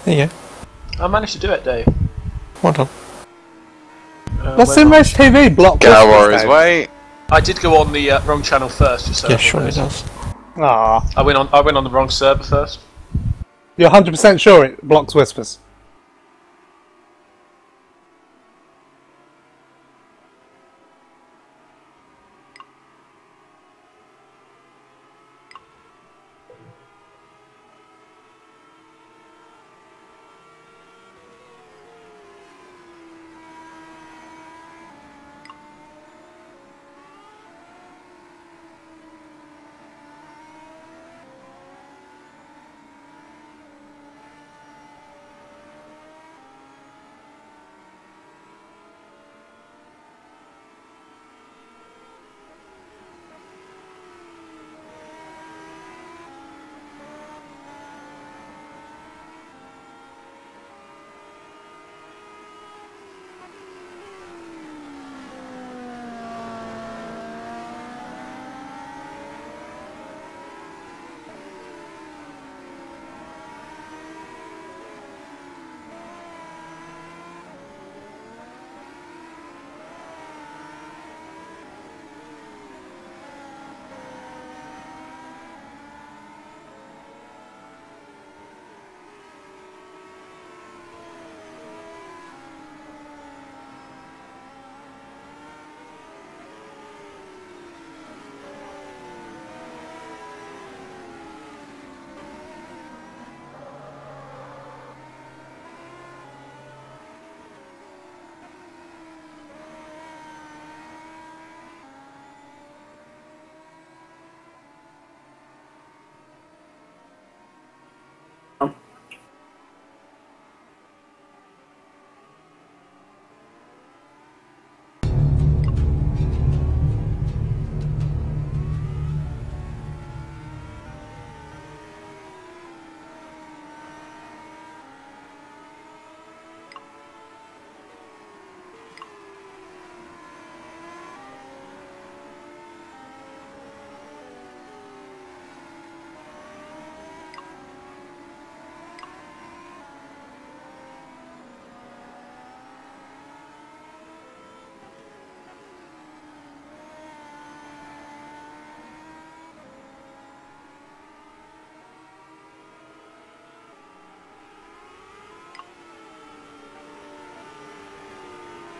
There you go. I managed to do it, Dave. Well done. That's in Race TV, block. Go Warriors, wait. I did go on the wrong channel first, just so Yeah, sure it does. Ah, I went on the wrong server first. you're 100% sure it blocks whispers.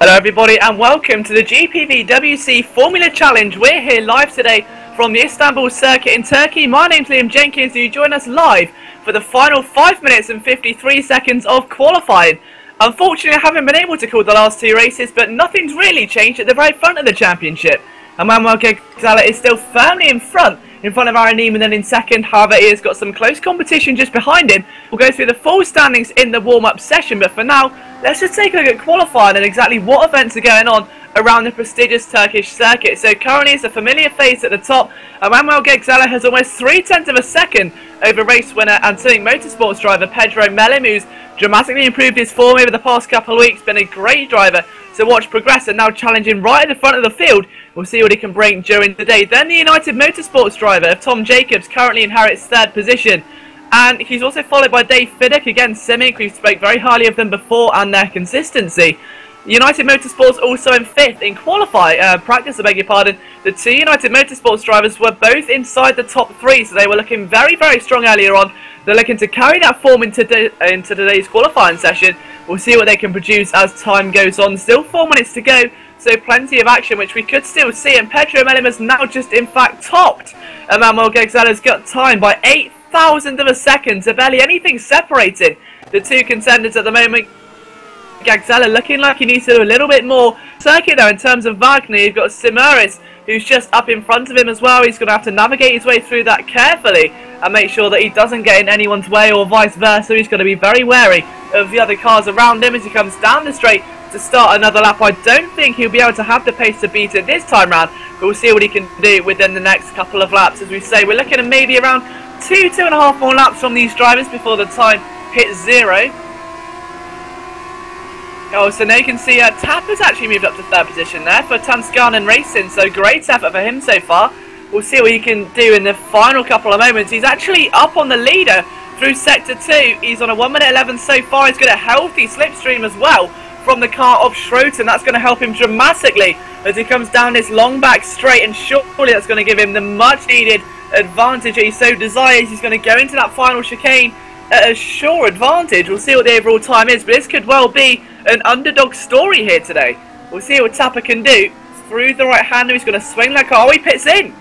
Hello everybody and welcome to the GPVWC Formula Challenge. We're here live today from the Istanbul circuit in Turkey. My name's Liam Jenkins and you join us live for the final 5 minutes and 53 seconds of qualifying. Unfortunately I haven't been able to call the last two races, but nothing's really changed at the very front of the championship. Emmanuel Gegzala is still firmly in front of R09 and then in second. However, he has got some close competition just behind him. We'll go through the full standings in the warm-up session, but for now, let's just take a look at qualifying and exactly what events are going on around the prestigious Turkish circuit. So currently it's a familiar face at the top. Emmanuel Gegzala has almost 0.3 of a second over race winner and Turkish Motorsports driver Pedro Melim, who's dramatically improved his form over the past couple of weeks. Been a great driver to watch progress and now challenging right at the front of the field. We'll see what he can bring during the day. Then the United Motorsports driver Tom Jacobs currently inherits third position. And he's also followed by Dave Fiddick, again Simic, who spoke very highly of them before and their consistency. United Motorsports also in fifth in practice, I beg your pardon. The two United Motorsports drivers were both inside the top three, so they were looking very, very strong earlier on. They're looking to carry that form into today's qualifying session. We'll see what they can produce as time goes on. Still 4 minutes to go, so plenty of action, which we could still see. And Pedro Melim has now just, in fact, topped Emmanuel Gegzala's got time by 0.008 of a second, so barely anything separating the two contenders at the moment. Gegzala looking like he needs to do a little bit more circuit though in terms of Wagner. You've got Simuris, who's just up in front of him as well. He's going to have to navigate his way through that carefully and make sure that he doesn't get in anyone's way or vice versa. He's going to be very wary of the other cars around him as he comes down the straight to start another lap. I don't think he'll be able to have the pace to beat it this time round, but we'll see what he can do within the next couple of laps. As we say, we're looking at maybe around 2.5 more laps from these drivers before the time hits zero. Oh, so now you can see Tapp has actually moved up to third position there for Tansganen Racing, so great effort for him so far. We'll see what he can do in the final couple of moments. He's actually up on the leader through sector 2. He's on a 1 minute 11 so far. He's got a healthy slipstream as well from the car of Schroeter. That's going to help him dramatically as he comes down this long back straight, and surely that's going to give him the much needed advantage he so desires. He's going to go into that final chicane at a sure advantage. We'll see what the overall time is, but this could well be an underdog story here today. We'll see what Tapper can do. Through the right hander, he's going to swing that car. Oh, he pits in.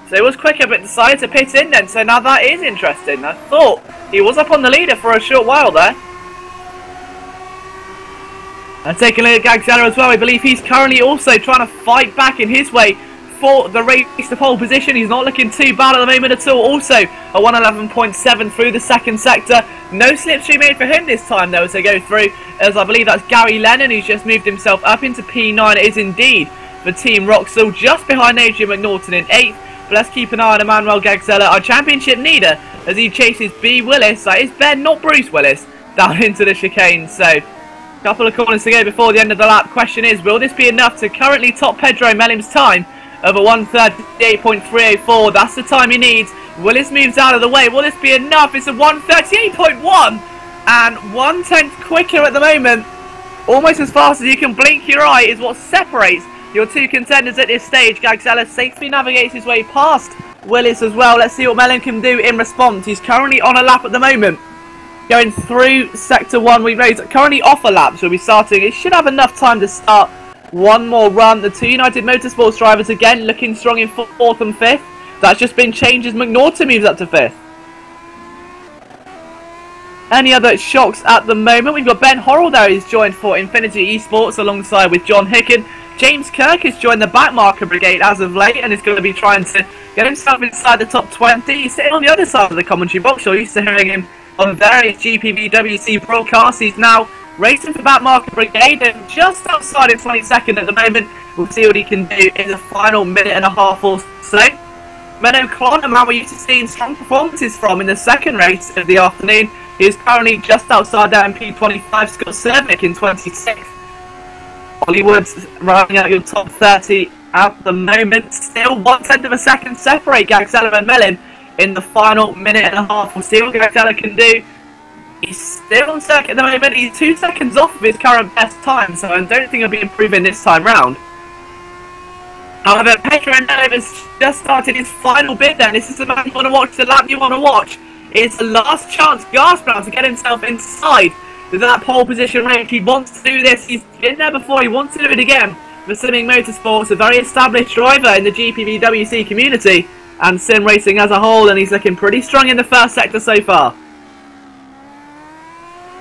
So he was quicker, but decided to pit in then. So now that is interesting. I thought he was up on the leader for a short while there. And taking a look at Gagzella as well, I believe he's currently also trying to fight back in his way for the race to pole position. He's not looking too bad at the moment at all. Also, a 111.7 through the second sector. No slipstream made for him this time though as they go through, as I believe that's Gary Lennon who's just moved himself up into P9. It is indeed for Team Roxall, just behind Adrian McNaughton in 8th. But let's keep an eye on Emmanuel Gagzella, our championship leader, as he chases B. Willis, that is Ben, not Bruce Willis, down into the chicane. So, couple of corners to go before the end of the lap. Question is, will this be enough to currently top Pedro Melim's time of a 1:38.304? That's the time he needs. Willis moves out of the way. Will this be enough? It's a 1:38.1 and 1/10 quicker at the moment. Almost as fast as you can blink your eye is what separates your two contenders at this stage. Gagzella safely navigates his way past Willis as well. Let's see what Melim can do in response. He's currently on a lap at the moment, going through sector 1. He's currently off a lap, so we'll be starting. He should have enough time to start one more run. The two United Motorsports drivers again looking strong in 4th and 5th. That's just been changed as McNaughton moves up to 5th. Any other shocks at the moment? We've got Ben Horrell there. He's joined for Infinity Esports alongside with John Hicken. James Kirk has joined the backmarker brigade as of late and is going to be trying to get himself inside the top 20. He's sitting on the other side of the commentary box. You're used to hearing him on various GPVWC broadcasts. He's now racing for backmarker brigade and just outside in 22nd at the moment. We'll see what he can do in the final minute and a half or so. Menno Klon, a man we're used to seeing strong performances from in the second race of the afternoon. He is currently just outside there in P25. Scott Cervic in 26th. Hollywood's rounding out your top 30 at the moment. Still 1/10 of a second separate Gagzella and Melim in the final minute and a half. We'll see what Gagzella can do. He's still on circuit at the moment. He's 2 seconds off of his current best time, so I don't think he'll be improving this time round. However, Pedro Melim has just started his final bit then. This is the man you want to watch, the lap you want to watch. It's the last chance gasp round to get himself inside that pole position rank. He wants to do this. He's been there before. He wants to do it again. For Simming Motorsports, a very established driver in the GPVWC community and sim racing as a whole, and he's looking pretty strong in the first sector so far.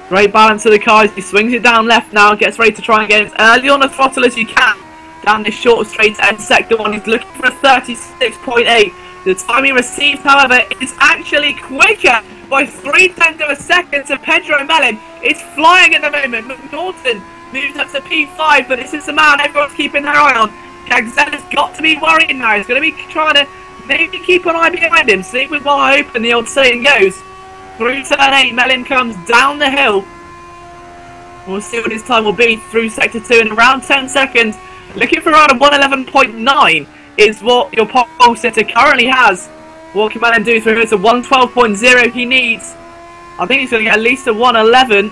Great balance of the car as he swings it down left now, gets ready to try and get as early on the throttle as you can down this short straight end sector 1. He's looking for a 36.8. The time he received, however, is actually quicker by 0.3 of a second to Pedro Melim. It's flying at the moment. McNaughton moves up to P5, but this is the man everyone's keeping their eye on. Gagzella's got to be worrying now. He's going to be trying to maybe keep an eye behind him. Sleep with one eye open, the old saying goes. Through turn 8, Melim comes down the hill. We'll see what his time will be through sector 2 in around 10 seconds. Looking for around a 111.9 is what your pole sitter currently has. What can Melim do through here? It's a 112.0 he needs. I think he's going to get at least a 111.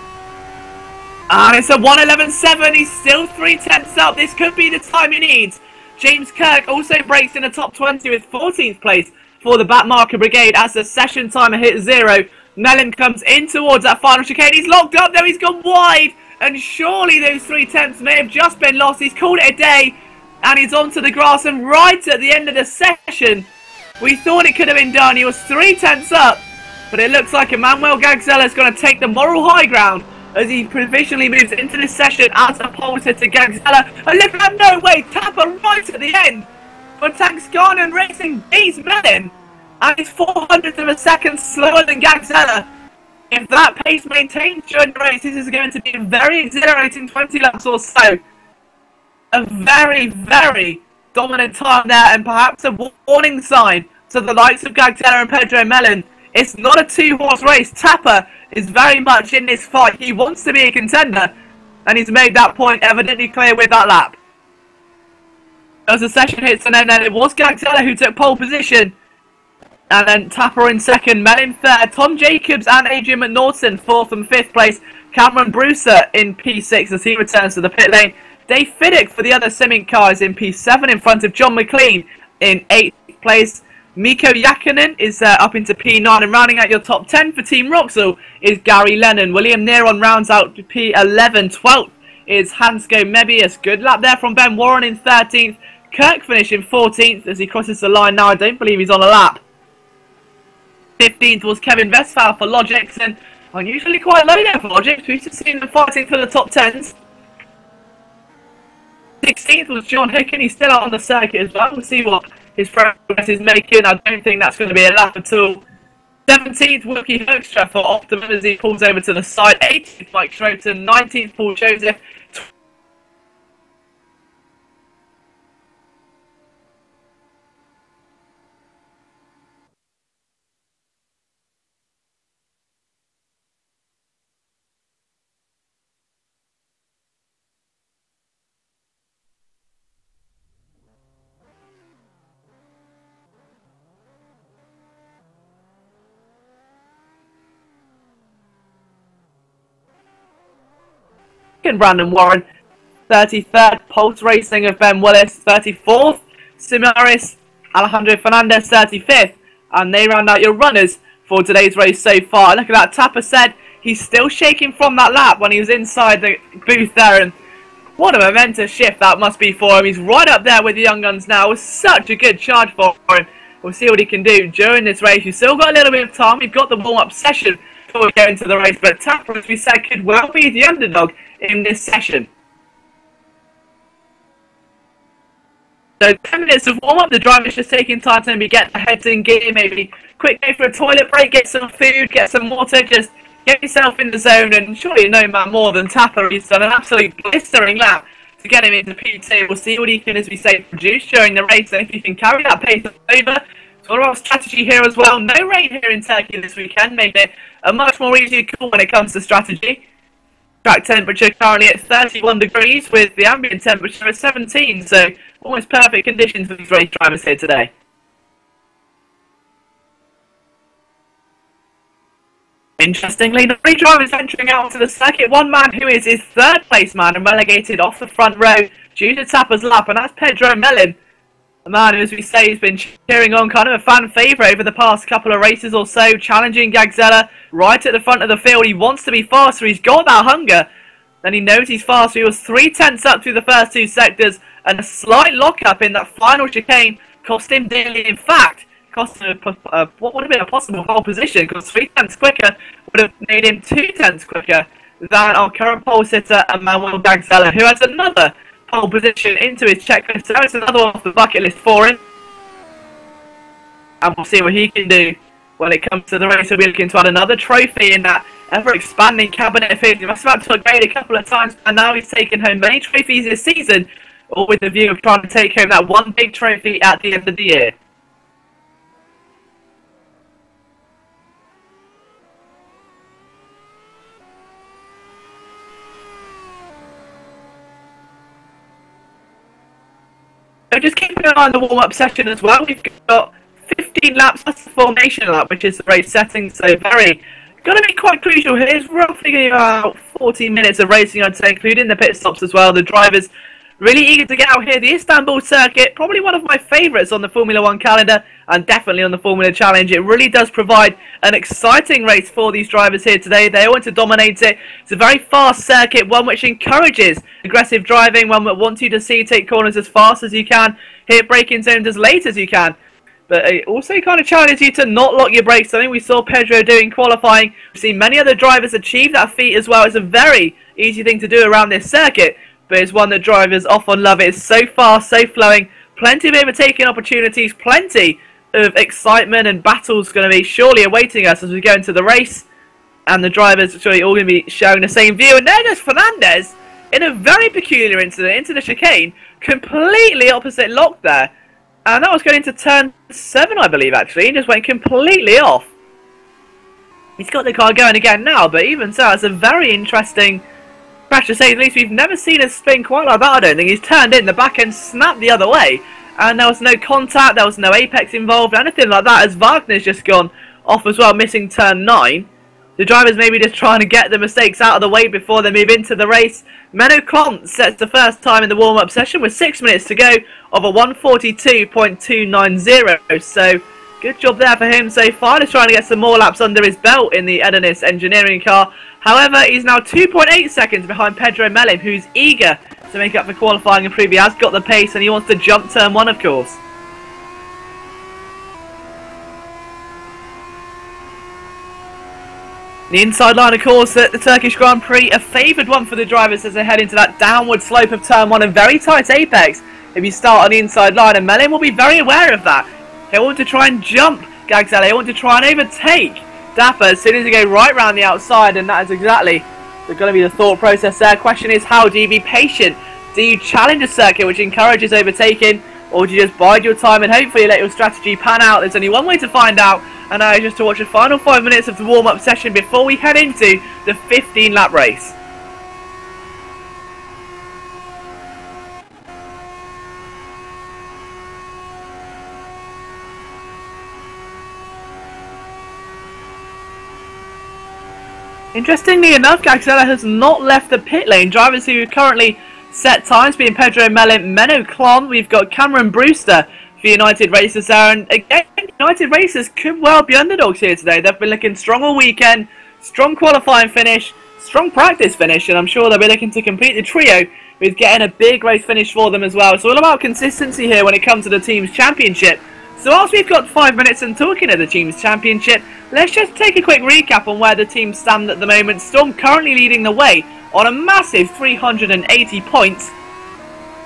And it's a 111.7. He's still 0.3 up. This could be the time he needs. James Kirk also breaks in the top 20 with 14th place for the backmarker brigade as the session timer hits 0. Melim comes in towards that final chicane. He's locked up there. He's gone wide. And surely those 0.3 may have just been lost. He's called it a day. And he's onto the grass. And right at the end of the session, we thought it could have been done. He was 0.3 up. But it looks like Emmanuel Gagzella is going to take the moral high ground as he provisionally moves into this session as a pole sitter. Gagzella. And look at that, no way. Tapper right at the end. But Tanksgarden Racing beats Melim. And he's 0.04 of a second slower than Gagzella. If that pace maintains during the race, this is going to be a very exhilarating 20 laps or so. A very, very dominant time there, and perhaps a warning sign to the likes of Gagzella and Pedro Melim. It's not a 2-horse race. Tapper is very much in this fight. He wants to be a contender, and he's made that point evidently clear with that lap. As the session hits an end, and it was Gagzella who took pole position. And then Tapper in second, Mel in third, Tom Jacobs and Adrian McNaughton fourth and fifth place. Cameron Brewster in P6 as he returns to the pit lane. Dave Fiddick for the other Simming cars in P7 in front of John McLean in 8th place. Mikko Yakinen is up into P9, and rounding out your top 10 for Team Roxel is Gary Lennon. William Neron rounds out to P11. 12th is Hansko Mebius. Good lap there from Ben Warren in 13th. Kirk finishing 14th as he crosses the line now. I don't believe he's on a lap. 15th was Kevin Westphal for Logix, and unusually quite low there for Logix. We've just seen them fighting for the top 10s. 16th was John Hicken. He's still out on the circuit as well. We'll see what his progress is making. I don't think that's going to be a lap at all. 17th, Wilkie Hoekstra for Optimum as he pulls over to the side. 18th, Mike Schroten. 19th, Paul Joseph. Brandon Warren, 33rd, Pulse Racing of Ben Willis, 34th, Similaris Alejandro Fernandez, 35th, and they round out your runners for today's race so far. Look at that, Tapper said he's still shaking from that lap when he was inside the booth there, and what a momentous shift that must be for him. He's right up there with the young guns now. It was such a good charge for him. We'll see what he can do during this race. We've still got a little bit of time. We've got the warm-up session before we go into the race, but Tapper, as we said, could well be the underdog in this session. So 10 minutes of warm-up, the driver's just taking time to maybe get their heads in gear, maybe quick go for a toilet break, get some food, get some water, just get yourself in the zone, and surely no man more than Tapper. He's done an absolute blistering lap to get him into P2. We'll see what he can, as we say, produce during the race, and if he can carry that pace over. So what about strategy here as well? No rain here in Turkey this weekend, making it a much more easier call when it comes to strategy. Track temperature currently at 31 degrees with the ambient temperature at 17, so almost perfect conditions for these race drivers here today. Interestingly, the three drivers entering out onto the circuit, one man who is his third place man and relegated off the front row due to Tapper's lap, and that's Pedro Mellin. A man who, as we say, has been cheering on, kind of a fan favourite over the past couple of races or so, challenging Gagzella right at the front of the field. He wants to be faster, he's got that hunger, then he knows he's faster. He was 3/10 up through the first two sectors, and a slight lock-up in that final chicane cost him dearly. In fact, cost him what would have been a possible pole position, because 3/10 quicker would have made him 2/10 quicker than our current pole sitter, Emmanuel Gagzella, who has another pole position into his checklist. So it's another one off the bucket list for him, and we'll see what he can do when it comes to the race. We'll be looking to add another trophy in that ever-expanding cabinet of his. He must have had to upgrade a couple of times, and now he's taken home many trophies this season, all with the view of trying to take home that one big trophy at the end of the year. So just keeping an eye on the warm-up session as well. We've got 15 laps plus the formation lap, which is the race setting, so going to be quite crucial here. It's roughly about 40 minutes of racing, I'd say, including the pit stops as well. The drivers really eager to get out here. The Istanbul circuit, probably one of my favourites on the Formula 1 calendar, and definitely on the Formula Challenge. It really does provide an exciting race for these drivers here today. They all want to dominate it. It's a very fast circuit, one which encourages aggressive driving, one that wants you to see take corners as fast as you can, hit braking zones as late as you can. But it also kind of challenges you to not lock your brakes, something we saw Pedro do in qualifying. We've seen many other drivers achieve that feat as well. It's a very easy thing to do around this circuit, but it's one that drivers often love. It's so fast, so flowing, plenty of overtaking opportunities, plenty of excitement and battles going to be surely awaiting us as we go into the race. And the drivers are surely all going to be showing the same view. And there goes Fernandez in a very peculiar incident into the chicane, completely opposite lock there. And that was going into turn 7, I believe, actually. He just went completely off. He's got the car going again now, but even so, it's a very interesting crash, to say the least. We've never seen a spin quite like that, I don't think. He's turned in, the back end snapped the other way, and there was no contact, there was no apex involved, anything like that, as Wagner's just gone off as well, missing turn 9. The drivers maybe just trying to get the mistakes out of the way before they move into the race. Menno Klont sets the first time in the warm-up session with 6 minutes to go of a 1:42.290. So good job there for him so far. Just trying to get some more laps under his belt in the Edenis engineering car. However, he's now 2.8 seconds behind Pedro Melim, who's eager to make up for qualifying and prove he has got the pace and he wants to jump turn 1, of course. The inside line, of course, at the Turkish Grand Prix, a favoured one for the drivers as they head into that downward slope of turn 1 and very tight apex if you start on the inside line, and Melim will be very aware of that. He'll want to try and jump Gagzele, he'll want to try and overtake Dapper as soon as they go right round the outside, and that is exactly going to be the thought process there. Question is, how do you be patient? Do you challenge a circuit which encourages overtaking, or do you just bide your time and hopefully let your strategy pan out? There's only one way to find out, and that is just to watch the final 5 minutes of the warm-up session before we head into the 15-lap race. Interestingly enough, Gagzele has not left the pit lane. Drivers who currently set times being Pedro Melim, Menno Klont, we've got Cameron Brewster for United Racers there, and again, United Racers could well be underdogs here today. They've been looking strong all weekend, strong qualifying finish, strong practice finish, and I'm sure they'll be looking to complete the trio with getting a big race finish for them as well. It's all about consistency here when it comes to the team's championship. So whilst we've got 5 minutes and talking of the team's championship, let's just take a quick recap on where the teams stand at the moment. Storm currently leading the way on a massive 380 points,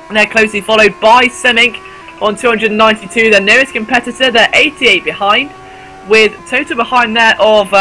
and they're closely followed by Semink on 292, their nearest competitor. They're 88 behind, with total behind there of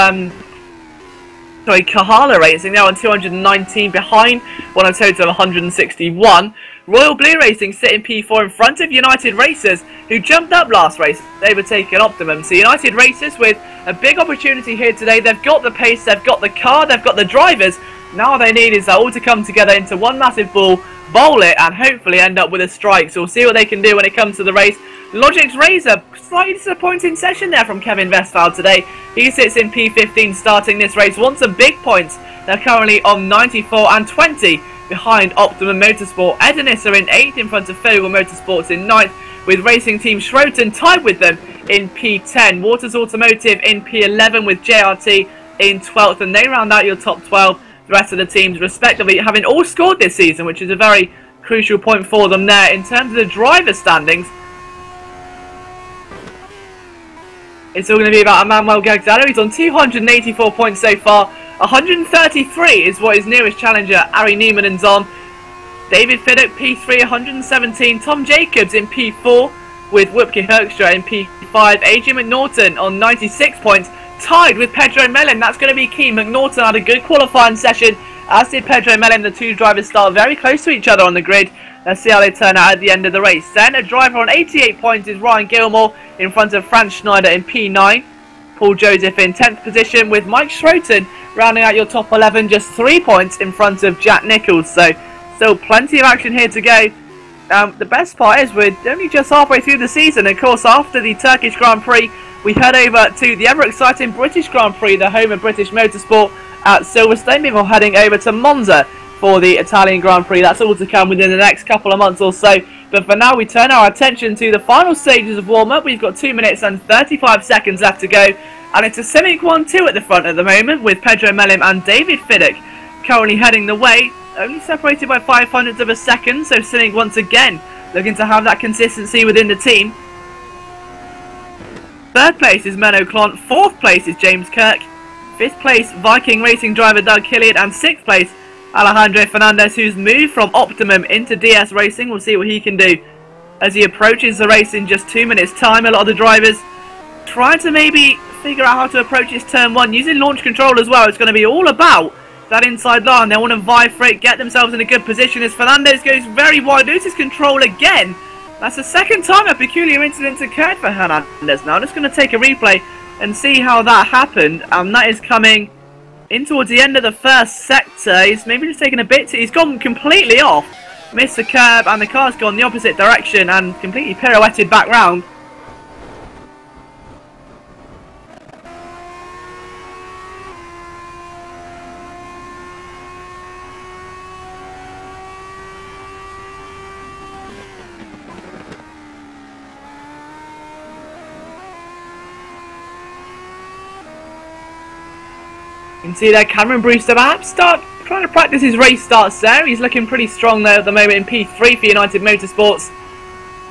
Kahala Racing, they're on 219 behind, on a total of 161. Royal Blue Racing sit in P4 in front of United Racers, who jumped up last race, overtaking Optimum. So United Racers with a big opportunity here today. They've got the pace, they've got the car, they've got the drivers. Now all they need is that all to come together into one massive ball, bowl it, and hopefully end up with a strike. So we'll see what they can do when it comes to the race. Logic's Razor, slightly disappointing session there from Kevin Westphal today. He sits in P15 starting this race, wants some big points. They're currently on 94 and 20 behind Optimum Motorsport. Edenis are in 8th in front of Fogel Motorsports in 9th, with Racing Team Schroten tied with them in P10. Waters Automotive in P11 with JRT in 12th, and they round out your top 12. The rest of the teams respectively having all scored this season, which is a very crucial point for them there. In terms of the driver standings, it's all going to be about Emmanuel Gagzele. He's on 284 points so far. 133 is what his nearest challenger, Ari Newman's on. David Fiddick, P3, 117. Tom Jacobs in P4 with Wupke Hoekstra in P5. Adrian McNaughton on 96 points, tied with Pedro Melim. That's going to be key. McNaughton had a good qualifying session, as did Pedro Melim. The two drivers start very close to each other on the grid. Let's see how they turn out at the end of the race. Then a driver on 88 points is Ryan Gilmore in front of Franz Schneider in P9. Paul Joseph in 10th position, with Mike Schroten rounding out your top 11, just 3 points in front of Jack Nichols. So still plenty of action here to go. The best part is we're only just halfway through the season. Of course, after the Turkish Grand Prix, we head over to the ever exciting British Grand Prix, the home of British Motorsport at Silverstone, before heading over to Monza for the Italian Grand Prix. That's all to come within the next couple of months or so. But for now, we turn our attention to the final stages of warm-up. We've got 2 minutes and 35 seconds left to go. And it's a Semink 1-2 at the front at the moment, with Pedro Melim and David Fiddick currently heading the way, only separated by 0.05 of a second. So Semink once again looking to have that consistency within the team. 3rd place is Menno Klont, 4th place is James Kirk, 5th place Viking Racing driver Doug Killiard, and 6th place Alejandro Fernandez, who's moved from Optimum into DS Racing. We'll see what he can do as he approaches the race in just 2 minutes time. A lot of the drivers trying to maybe figure out how to approach this turn 1 using launch control as well. It's going to be all about that inside line. They want to vie for it, get themselves in a good position as Fernandez goes very wide, loses control again. That's the second time a peculiar incident occurred for Hernandez. Now I'm just going to take a replay and see how that happened. That is coming in towards the end of the first sector. He's maybe just taken a bit. He's gone completely off missed the curb and the car's gone the opposite direction and completely pirouetted back round. You can see there Cameron Brewster perhaps trying to practice his race starts there. He's looking pretty strong there at the moment in P3 for United Motorsports.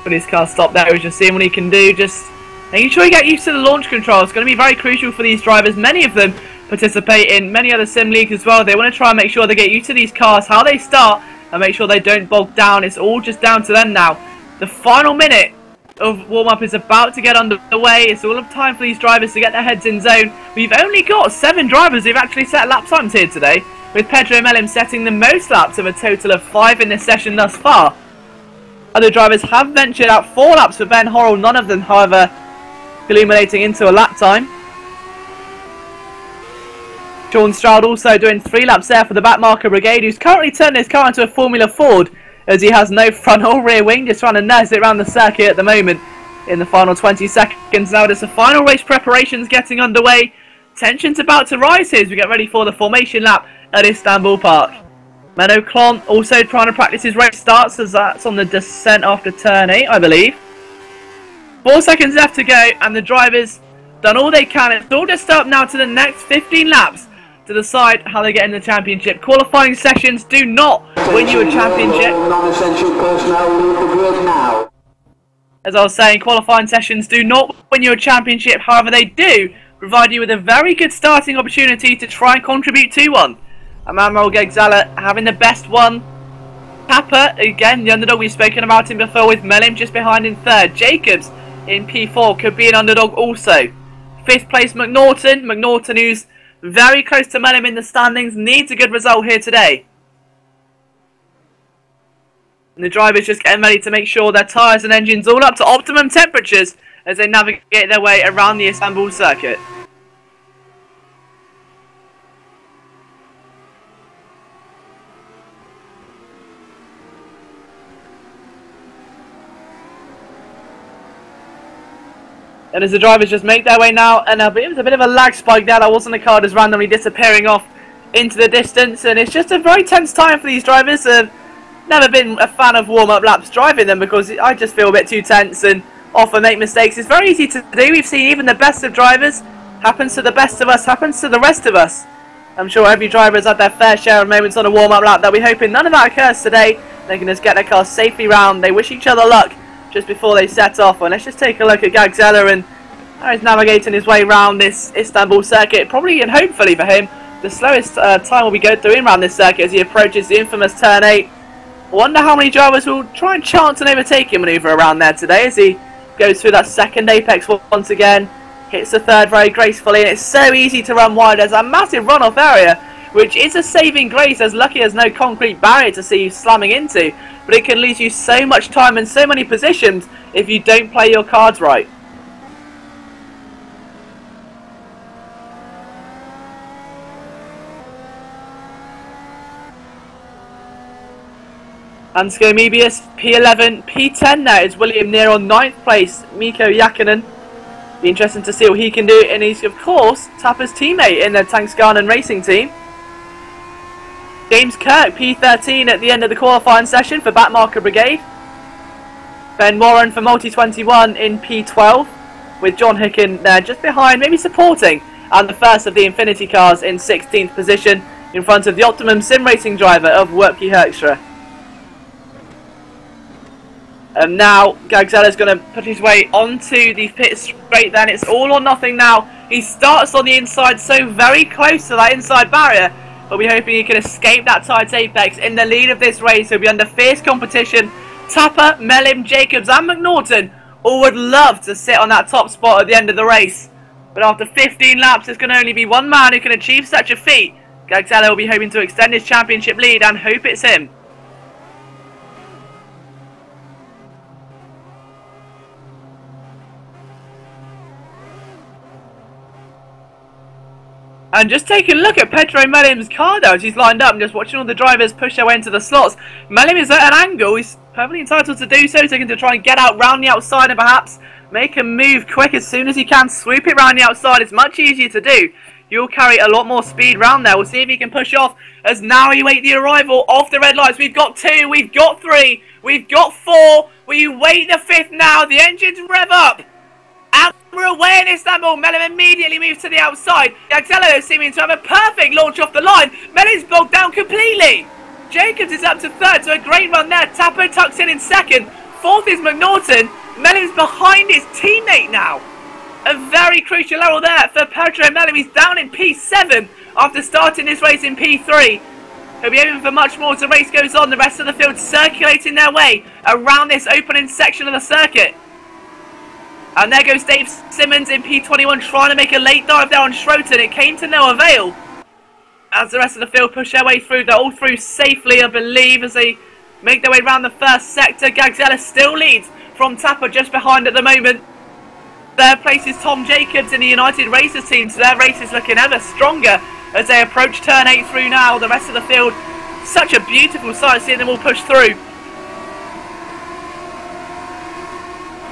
But his car stopped there. We're just seeing what he can do. Just making sure you get used to the launch control. It's going to be very crucial for these drivers. Many of them participate in many other sim leagues as well. They want to try and make sure they get used to these cars, how they start, and make sure they don't bog down. It's all just down to them now. The final minute of warm-up is about to get underway. It's all of time for these drivers to get their heads in zone. We've only got 7 drivers who've actually set lap times here today, with Pedro Melim setting the most laps of a total of 5 in this session thus far. Other drivers have ventured out 4 laps for Ben Horrell, none of them however culminating into a lap time. Sean Stroud also doing 3 laps there for the backmarker brigade, who's currently turned his car into a Formula Ford, as he has no front or rear wing, just trying to nurse it around the circuit at the moment in the final 20 seconds. Now as the final race preparations getting underway, tension's about to rise here as we get ready for the formation lap at Istanbul Park. Menno Klon also trying to practice his race starts, as that's on the descent after turn 8, I believe. 4 seconds left to go and the drivers done all they can. It's all just up now to the next 15 laps to decide how they get in the championship. Qualifying sessions do not win you a championship. Non-essential personnel leave the grid now. As I was saying, qualifying sessions do not win you a championship. However, they do provide you with a very good starting opportunity to try and contribute to one. Emmanuel Gegzala having the best one. Papa, again, the underdog, we've spoken about him before, with Melim just behind in 3rd. Jacobs in P4 could be an underdog also. 5th place McNaughton. McNaughton, who's very close to Melim in the standings, needs a good result here today. And the drivers just getting ready to make sure their tyres and engines all up to optimum temperatures as they navigate their way around the Istanbul circuit. And as the drivers just make their way now, and it was a bit of a lag spike there, that wasn't a car just randomly disappearing off into the distance, and it's just a very tense time for these drivers. I've never been a fan of warm-up laps driving them because I just feel a bit too tense and often make mistakes. It's very easy to do. We've seen even the best of drivers, happens to the best of us, happens to the rest of us. I'm sure every driver has had their fair share of moments on a warm-up lap. That we're hoping none of that occurs today. They can just get their cars safely round. They wish each other luck just before they set off. And let's just take a look at Gagzella and how he's navigating his way around this Istanbul circuit. Probably and hopefully for him, the slowest time will be doing around this circuit as he approaches the infamous turn 8. I wonder how many drivers will try and chance an overtaking manoeuvre around there today as he goes through that second apex once again. Hits the third very gracefully, and it's so easy to run wide. There's a massive runoff area, which is a saving grace, as lucky there's no concrete barrier to see you slamming into. But it can lose you so much time and so many positions if you don't play your cards right. Ansco Mebius, P11, P10 now is William Neer on 9th place, Mikko Jakinen. Be interesting to see what he can do, and he's of course Tapper's teammate in the Tanksganen racing team. James Kirk, P13 at the end of the qualifying session for Backmarker Brigade. Ben Warren for Multi21 in P12, with John Hicken there just behind, maybe supporting, and the first of the Infinity cars in 16th position in front of the Optimum Sim Racing driver of Werpke Herkstra. And now Gagzella's going to put his way onto the pit straight then. It's all or nothing now. He starts on the inside, so very close to that inside barrier. But we're hoping he can escape that tight apex in the lead of this race. He'll be under fierce competition. Tapper, Melim, Jacobs and McNaughton all would love to sit on that top spot at the end of the race. But after 15 laps, there's going to only be one man who can achieve such a feat. Gagzella will be hoping to extend his championship lead and hope it's him. And just take a look at Pedro Melim's car now. She's lined up and just watching all the drivers push their way into the slots. Melim is at an angle. He's perfectly entitled to do so. He's looking to try and get out round the outside and perhaps make a move quick as soon as he can. Swoop it round the outside. It's much easier to do. You'll carry a lot more speed round there. We'll see if he can push off as now you wait the arrival of the red lights. We've got 2, we've got 3, we've got 4. We wait the 5th now. The engines rev up. And we're away in Istanbul. Melim immediately moves to the outside. Gagzello seeming to have a perfect launch off the line. Melim's bogged down completely. Jenkins is up to 3rd, so a great run there. Tapper tucks in 2nd. 4th is McNaughton. Melim's behind his teammate now. A very crucial error there for Pedro Melim. He's down in P7 after starting this race in P3. He'll be aiming for much more as the race goes on. The rest of the field circulating their way around this opening section of the circuit. And there goes Dave Simmons in P21 trying to make a late dive there on Schroeter. It came to no avail as the rest of the field push their way through. They're all through safely, I believe, as they make their way around the first sector. Gagzella still leads from Tapper just behind at the moment. Third place is Tom Jacobs in the United Racers team, so their race is looking ever stronger as they approach turn 8 through now. The rest of the field, such a beautiful sight seeing them all push through.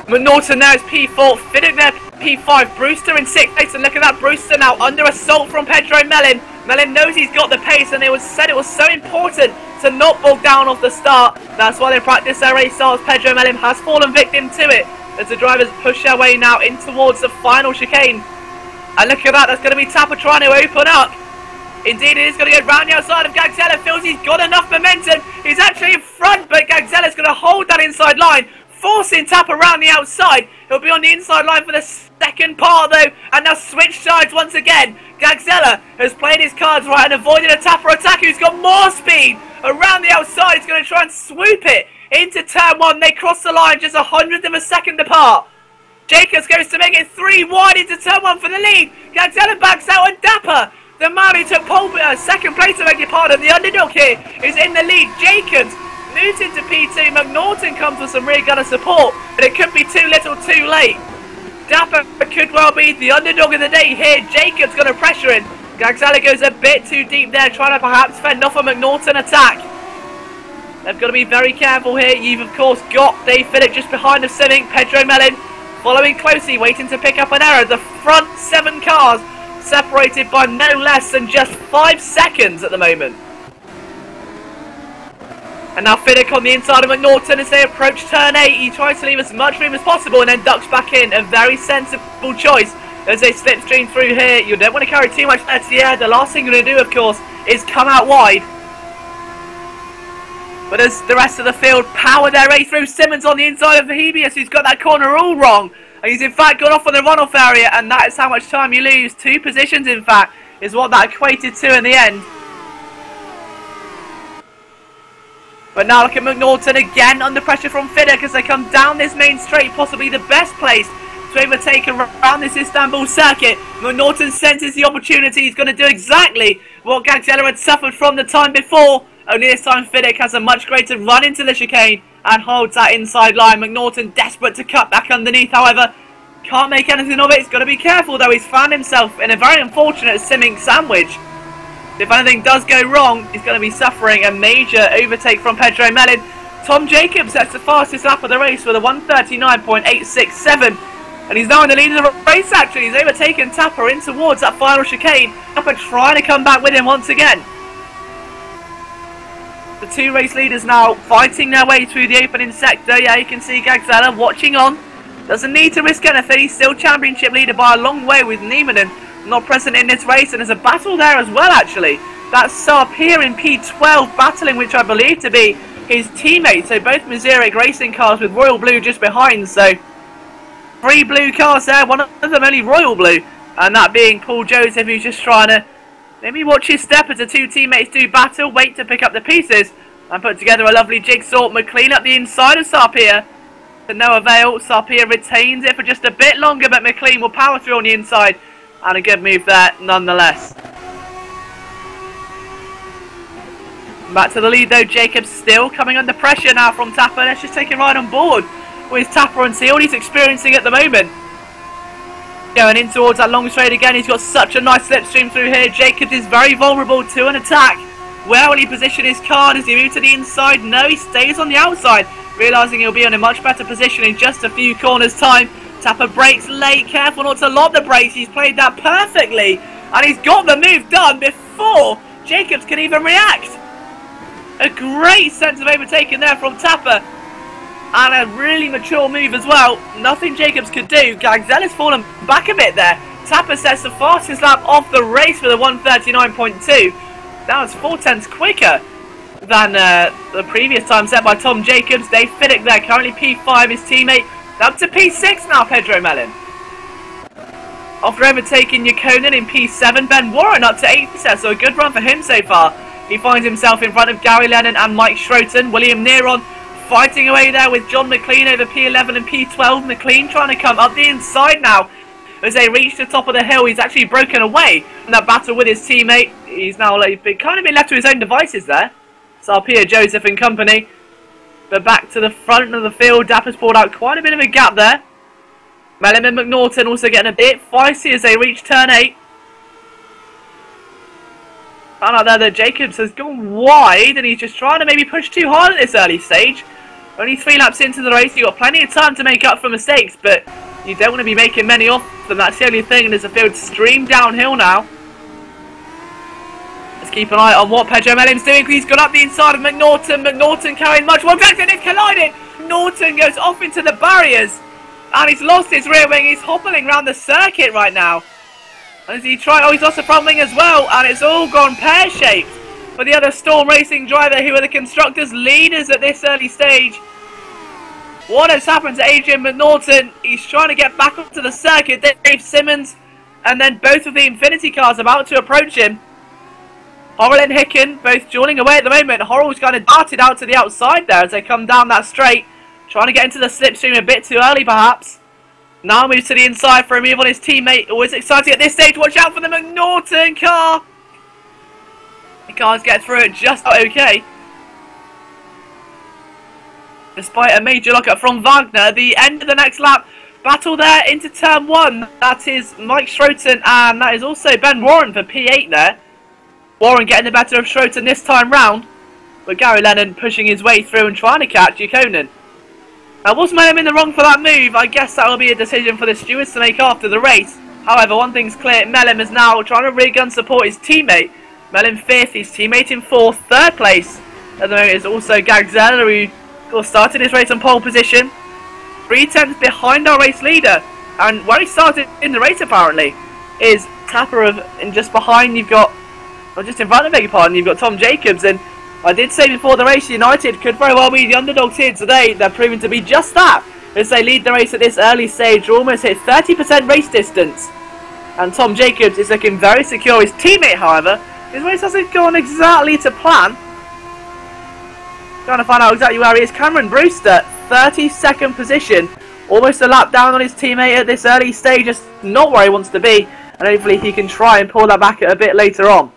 McNaughton now is P4, Fiddick there P5, Brewster in 6th place, and look at that, Brewster now under assault from Pedro Melim. Melim knows he's got the pace, and it was said it was so important to not bog down off the start. That's why they practice their race starts. Pedro Melim has fallen victim to it as the drivers push their way now in towards the final chicane. And look at that, that's going to be Tapper trying to open up. Indeed, it is going to go round the outside of Gagzella. Feels he's got enough momentum. He's actually in front, but Gagzella's going to hold that inside line, forcing Tapper around the outside. He'll be on the inside line for the second part though, and now switch sides once again. Gagzella has played his cards right and avoided a Tapper attack who's got more speed. Around the outside, he's going to try and swoop it into turn 1. They cross the line just 100th of a second apart. Jacobs goes to make it 3 wide into turn 1 for the lead. Gagzella backs out and Dapper, the man who took second place to make it part of the underdog here, is in the lead. Jacobs moves into P2. McNaughton comes with some rear gunner support, but it could be too little too late. Dapper could well be the underdog of the day here. Jacobs going to pressure in. Gagzella goes a bit too deep there, trying to perhaps fend off a McNaughton attack. They've got to be very careful here. You've of course got Dave Fiddick just behind of Simic. Pedro Melim following closely, waiting to pick up an error. The front 7 cars separated by no less than just 5 seconds at the moment. And now Fiddick on the inside of McNaughton as they approach turn 8. He tries to leave as much room as possible and then ducks back in. A very sensible choice as they slipstream through here. You don't want to carry too much air to the air. The last thing you're going to do, of course, is come out wide. But as the rest of the field power their way through, Simmons on the inside of Vehebius, who's got that corner all wrong. And he's in fact gone off on the runoff area, and that is how much time you lose. 2 positions, in fact, is what that equated to in the end. But now look at McNaughton again under pressure from Fiddick as they come down this main straight, possibly the best place to overtake around this Istanbul circuit. McNaughton senses the opportunity. He's going to do exactly what Gagzella had suffered from the time before. Only this time Fiddick has a much greater run into the chicane and holds that inside line. McNaughton desperate to cut back underneath, however, can't make anything of it. He's got to be careful though. He's found himself in a very unfortunate simming sandwich. If anything does go wrong, he's going to be suffering a major overtake from Pedro Melim. Tom Jacobs sets the fastest lap of the race with a 1:39.867. And he's now in the lead of the race actually. He's overtaken Tapper in towards that final chicane. Tapper trying to come back with him once again. The 2 race leaders now fighting their way through the opening sector. Yeah, you can see Gagzella watching on. Doesn't need to risk anything. He's still championship leader by a long way with Niemanen not present in this race. And there's a battle there as well actually. That's Saab here in P12 battling, which I believe to be his teammate. So both Mazurek racing cars with Royal Blue just behind. So 3 blue cars there, one of them only Royal Blue. And that being Paul Joseph, who's just trying to maybe watch his step as the 2 teammates do battle, wait to pick up the pieces, and put together a lovely jigsaw. McLean up the inside of Sarpia, to no avail. Sarpia retains it for just a bit longer, but McLean will power through on the inside, and a good move there nonetheless. Back to the lead though, Jacobs still coming under pressure now from Tapper. Let's just take it right on board with Tapper and see what he's experiencing at the moment. Going in towards that long straight again. He's got such a nice slipstream through here. Jacobs is very vulnerable to an attack. Where will he position his car? Does he move to the inside? No, he stays on the outside, realising he'll be in a much better position in just a few corners' time. Tapper brakes late, careful not to lob the brakes. He's played that perfectly, and he's got the move done before Jacobs can even react. A great sense of overtaking there from Tapper, and a really mature move as well. Nothing Jacobs could do. Gagzella's fallen back a bit there. Tapper sets the fastest lap of the race with a 1:39.2. That was 4/10 quicker than the previous time set by Tom Jacobs. Dave Fiddick there, currently P5, his teammate up to P6 now, Pedro Mellon. After overtaking Yakonen in P7, Ben Warren up to 8th, so a good run for him so far. He finds himself in front of Gary Lennon and Mike Schroten. William Neron fighting away there with John McLean over P11 and P12. McLean trying to come up the inside now. As they reach the top of the hill, he's actually broken away from that battle with his teammate. He's now kind of been left to his own devices there. Sarpia, Joseph and company. But back to the front of the field, Dapper's pulled out quite a bit of a gap there. Mellon and McNaughton also getting a bit feisty as they reach turn 8. Found out there that Jacobs has gone wide and he's just trying to maybe push too hard at this early stage. Only 3 laps into the race, you've got plenty of time to make up for mistakes, but you don't want to be making many of them. That's the only thing, and as the field stream downhill now. Let's keep an eye on what Pedro Mellon's doing. He's gone up the inside of McNaughton. McNaughton carrying much more back, and they've collided. Norton goes off into the barriers, and he's lost his rear wing. He's hobbling around the circuit right now. As he tried, oh, he's lost the front wing as well, and it's all gone pear-shaped for the other Storm Racing driver, who are the constructors' leaders at this early stage. What has happened to Adrian McNaughton? He's trying to get back onto the circuit. Dave Simmons, and then both of the Infinity cars about to approach him. Horrell and Hicken both dueling away at the moment. Horrell's kind of darted out to the outside there as they come down that straight, trying to get into the slipstream a bit too early perhaps. Now moves to the inside for a move on his teammate. Always exciting at this stage. Watch out for the McNaughton car. The cars get through it just okay. Despite a major lockup from Wagner, the end of the next lap. Battle there into turn 1. That is Mike Schroten, and that is also Ben Warren for P8 there. Warren getting the better of Schroten this time round, but Gary Lennon pushing his way through and trying to catch Yakonen. Now, was Mellon in the wrong for that move? I guess that will be a decision for the stewards to make after the race. However, one thing's clear, Mellon is now trying to rig and support his teammate. Mellon 5th, his teammate in 4th, 3rd place. At the moment is also Gagzella, who started his race on pole position. 3/10 behind our race leader. And where he started in the race apparently is Tapper and just behind you've got, or just in front of, beg your pardon, you've got Tom Jacobs. And I did say before the race, United could very well be the underdogs here today. They're proving to be just that, as they lead the race at this early stage. Almost hit 30% race distance, and Tom Jacobs is looking very secure. His teammate, however, his race hasn't gone exactly to plan. Trying to find out exactly where he is. Cameron Brewster, 32nd position, almost a lap down on his teammate at this early stage. Just not where he wants to be, and hopefully he can try and pull that back a bit later on.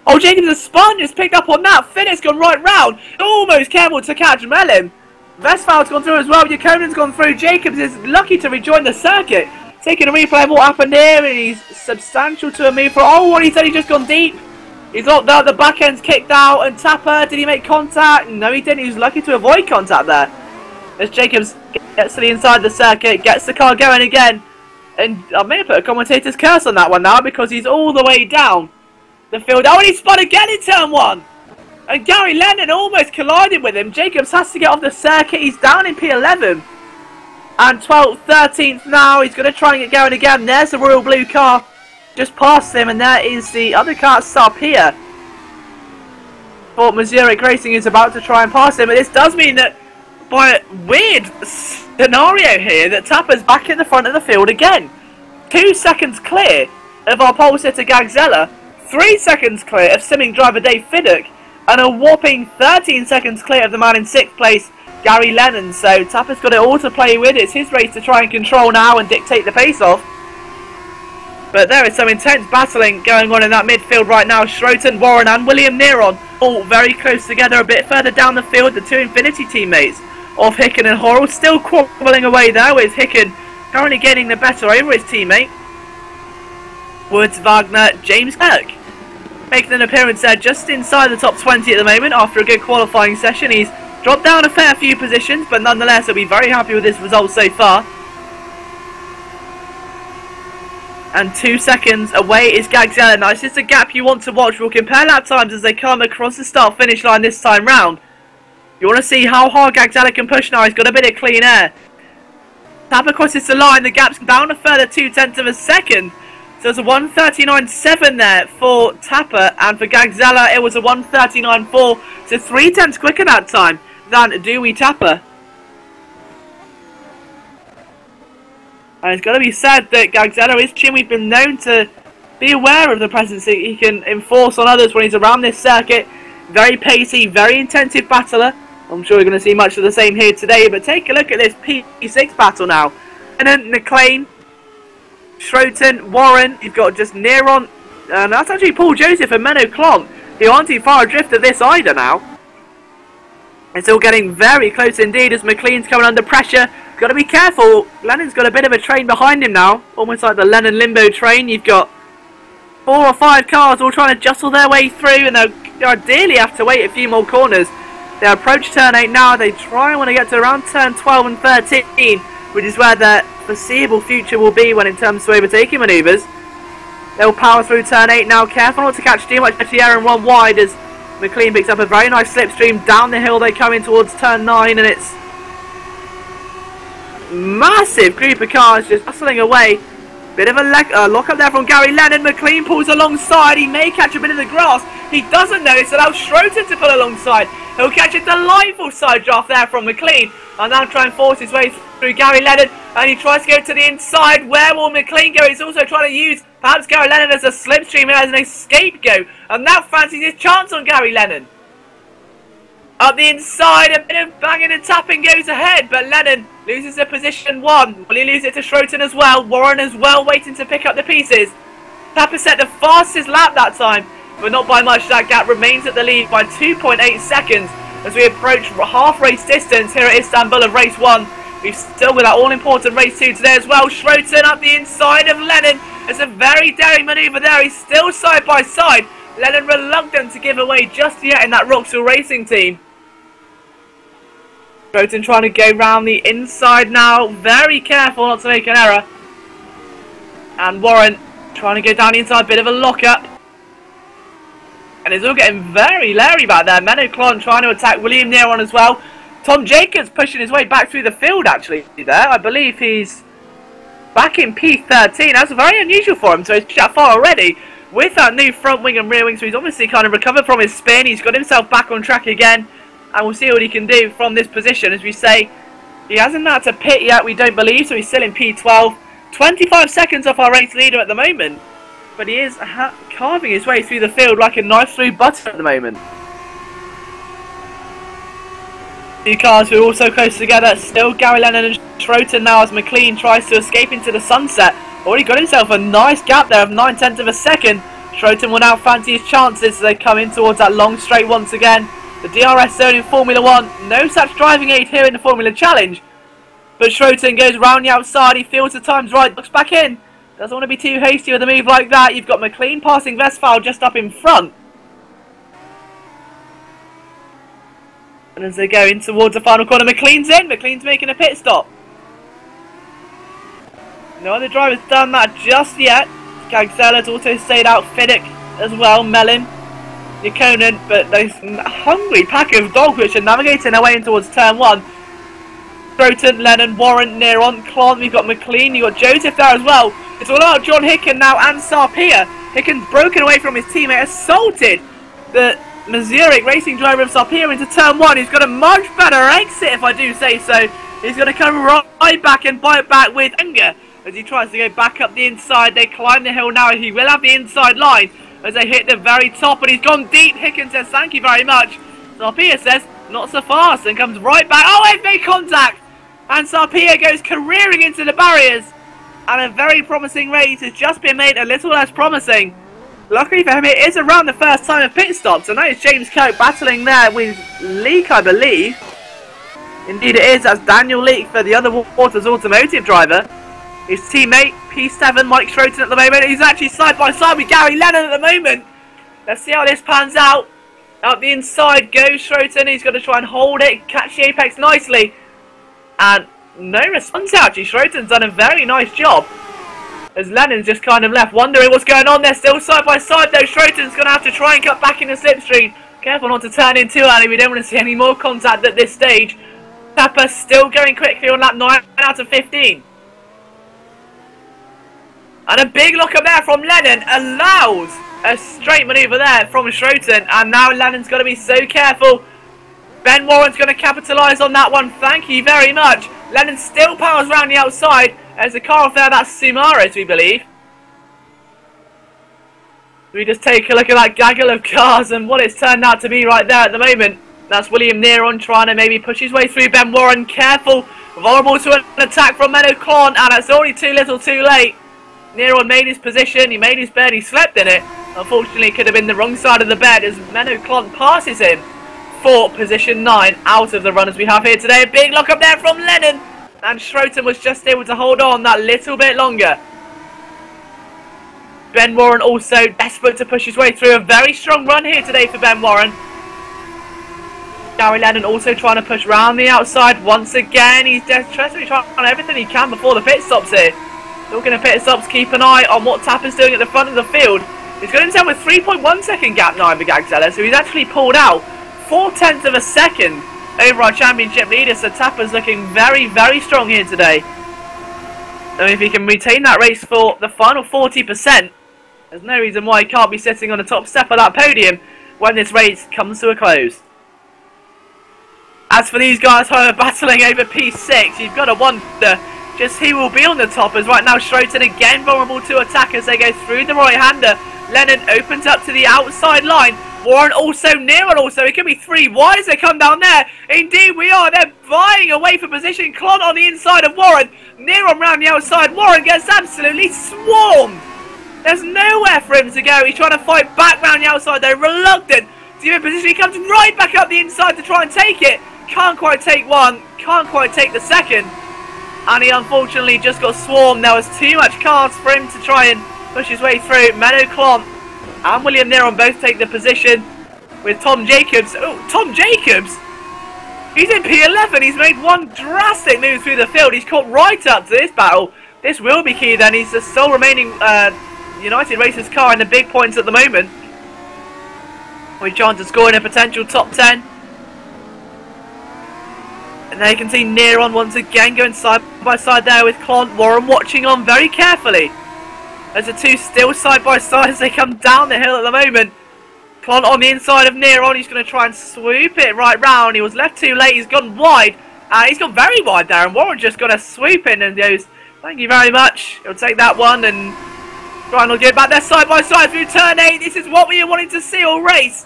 Oh, Jenkins has spun, just picked up on that. Finnick's gone right round. Almost careful to catch Mellon. Westphal's gone through as well. Yakonen's gone through. Jacobs is lucky to rejoin the circuit. Taking a replay of what happened here, and he's substantial to a move for. Oh, what he said, he's just gone deep. He's got the back end's kicked out, and Tapper, did he make contact? No, he didn't. He was lucky to avoid contact there. As Jacobs gets to the inside of the circuit, gets the car going again. And I may have put a commentator's curse on that one now, because he's all the way down the field. Oh, and he spun again in turn 1. And Gary Lennon almost collided with him. Jacobs has to get off the circuit. He's down in P11. And 12th, 13th now. He's going to try and get going again. There's the royal blue car just past him. And there is the other car, Sarpia. Fort Mazurek Racing is about to try and pass him. But this does mean that, by a weird scenario here, that Tapper's back in the front of the field again. 2 seconds clear of our pole sitter Gagzella. 3 seconds clear of simming driver Dave Fiddick, and a whopping 13 seconds clear of the man in 6th place, Gary Lennon. So Tapper's got it all to play with. It's his race to try and control now and dictate the pace off. But there is some intense battling going on in that midfield right now. Schroten, Warren and William Neron all very close together. A bit further down the field, the 2 Infinity teammates. of Hicken and Horrell. Still quabbling away there with Hicken currently getting the better over his teammate. Woods, Wagner, James Kirk making an appearance there just inside the top 20 at the moment after a good qualifying session. He's dropped down a fair few positions, but nonetheless he'll be very happy with his results so far. And 2 seconds away is Gagzella. Now, this is the gap you want to watch. We'll compare lap times as they come across the start-finish line this time round. You want to see how hard Gagzella can push now. He's got a bit of clean air. Tapper crosses the line. The gap's down a further 0.2 of a second. So it's a 1:39.7 there for Tapper. And for Gagzella, it was a 1:39.4. So 0.3 quicker that time than Dewey Tapper. And it's got to be said that Gagzella is chin. We've been known to be aware of the presence he can enforce on others when he's around this circuit. Very pacey, very intensive battler. I'm sure you're going to see much of the same here today. But take a look at this P6 battle now. And then McLean, Schroten, Warren. You've got just Neron. And that's actually Paul Joseph and Menno Klont, who aren't too far adrift of this either now. It's all getting very close indeed as McLean's coming under pressure. Got to be careful. Lennon's got a bit of a train behind him now. Almost like the Lennon Limbo train. You've got 4 or 5 cars all trying to jostle their way through. And they ideally have to wait a few more corners. They approach turn 8 now. They try and want to get to around turn 12 and 13. Which is where their foreseeable future will be when it comes to overtaking manoeuvres. They'll power through turn 8 now. Careful not to catch too much air and run wide as McLean picks up a very nice slipstream. Down the hill they come in towards turn 9 and it's massive group of cars just hustling away. Bit of a lock up there from Gary Lennon. McLean pulls alongside. He may catch a bit of the grass. He doesn't know. It's allowed Schroten to pull alongside. He'll catch a delightful side draft there from McLean. And now try and force his way through Gary Lennon. And he tries to go to the inside. Where will McLean go? He's also trying to use perhaps Gary Lennon as a slipstream as an scapegoat. And that fancies his chance on Gary Lennon. Up the inside, a bit of banging and tapping goes ahead, but Lennon loses the position 1. Will he lose it to Schroten as well? Warren as well, waiting to pick up the pieces. Tapper set the fastest lap that time, but not by much. That gap remains at the lead by 2.8 seconds as we approach half race distance here at Istanbul of race 1. We've still got that all-important race 2 today as well. Schroten up the inside of Lennon. It's a very daring manoeuvre there. He's still side by side. Lennon reluctant to give away just yet in that Roxall Racing team. Schroten trying to go round the inside now. Very careful not to make an error. And Warren trying to go down the inside. Bit of a lock-up. And it's all getting very leery back there. Menno Klont trying to attack William Neron as well. Tom Jenkins pushing his way back through the field actually there. I believe he's back in P13. That's very unusual for him. So he's pushed that far already with that new front wing and rear wing. So he's obviously kind of recovered from his spin. He's got himself back on track again. And we'll see what he can do from this position. As we say, he hasn't had to pit yet, we don't believe, so he's still in P12. 25 seconds off our race leader at the moment. But he is carving his way through the field like a knife through butter at the moment. 2 cars who are also close together. Still Gary Lennon and Schroten now as McLean tries to escape into the sunset. Already got himself a nice gap there of 0.9 of a second. Schroten will now fancy his chances as they come in towards that long straight once again. The DRS zone in Formula 1, no such driving aid here in the Formula Challenge. But Schroten goes round the outside, he feels the time's right, looks back in. Doesn't want to be too hasty with a move like that. You've got McLean passing Westphal just up in front. And as they go in towards the final corner, McLean's in. McLean's making a pit stop. No other driver's done that just yet. Gagzella's also stayed out. Fiddick as well, Mellon. Conan, but those hungry pack of dogs which are navigating their way in towards turn 1. Schroten, Lennon, Warren, Neron, Klont, we've got McLean, you've got Joseph there as well. It's all about John Hicken now and Sarpia. Hicken's broken away from his teammate, assaulted the Mazurek racing driver of Sarpia into turn 1. He's got a much better exit if I do say so. He's going to come right back and bite back with anger as he tries to go back up the inside. They climb the hill now. He will have the inside line as they hit the very top, and he's gone deep. Hicken says thank you very much. Sarpia says not so fast and comes right back. Oh, they've made contact, and Sarpia goes careering into the barriers, and a very promising race has just been made a little less promising. Luckily for him, it is around the first time of pit stops, and that is James Coke battling there with Leak, I believe. Indeed it is, as Daniel Leake for the Underwater's automotive driver. His teammate, P7, Mike Schroten at the moment. He's actually side by side with Gary Lennon at the moment. Let's see how this pans out. Out the inside goes Schroten. He's going to try and hold it, catch the apex nicely. And no response actually. Schroten's done a very nice job. As Lennon's just kind of left wondering what's going on. They're still side by side though. Schroten's going to have to try and cut back in the slipstream. Careful not to turn in too early. We don't want to see any more contact at this stage. Tapper still going quickly on lap 9 out of 15. And a big look up there from Lennon allows a straight manoeuvre there from Schroten. And now Lennon's got to be so careful. Ben Warren's going to capitalise on that one. Thank you very much. Lennon still powers around the outside. There's a car off there. That's Sumaris, we believe. We just take a look at that gaggle of cars and what it's turned out to be right there at the moment. That's William Neron trying to maybe push his way through Ben Warren. Careful. Vulnerable to an attack from Menno Klon. And it's already too little too late. Neron made his position, he made his bed, he slept in it. Unfortunately, it could have been the wrong side of the bed as Menno Klon passes him for position 9 out of the runners we have here today. A big lock up there from Lennon. And Schroten was just able to hold on that little bit longer. Ben Warren also desperate to push his way through. A very strong run here today for Ben Warren. Gary Lennon also trying to push round the outside once again. He's desperately trying everything he can before the pit stops here. Talking of pit stops, keep an eye on what Tapper's doing at the front of the field. He's got himself with 3.1 second gap now in Gagzella, so he's actually pulled out 0.4 of a second over our championship leader. So Tapper's looking very, very strong here today. And if he can retain that race for the final 40%, there's no reason why he can't be sitting on the top step of that podium when this race comes to a close. As for these guys who are battling over P6, you've got to wonder just who will be on the top, as right now Schroten again vulnerable to attack as they go through the right-hander. Lennon opens up to the outside line. Warren also near it also. It could be 3 wide as they come down there. Indeed we are. They're vying away for position. Klon on the inside of Warren. Neron round the outside. Warren gets absolutely swarmed. There's nowhere for him to go. He's trying to fight back round the outside. They're reluctant to give him position. He comes right back up the inside to try and take it. Can't quite take one. Can't quite take the second. And he unfortunately just got swarmed. There was too much cars for him to try and push his way through. Menno Klon and William Neron both take the position with Tom Jacobs. Oh, Tom Jacobs! He's in P11. He's made one drastic move through the field. He's caught right up to this battle. This will be key then. He's the sole remaining United Racers car in the big points at the moment, with a chance of scoring a potential top 10. And there you can see Neron once again going side by side there with Klon. Warren watching on very carefully as the two still side by side as they come down the hill at the moment. Klon on the inside of Neron. He's going to try and swoop it right round. He was left too late. He's gone wide. He's gone very wide there. And Warren just going to swoop in and goes, thank you very much. He'll take that one and try and get back there side by side through turn 8. This is what we are wanting to see all race.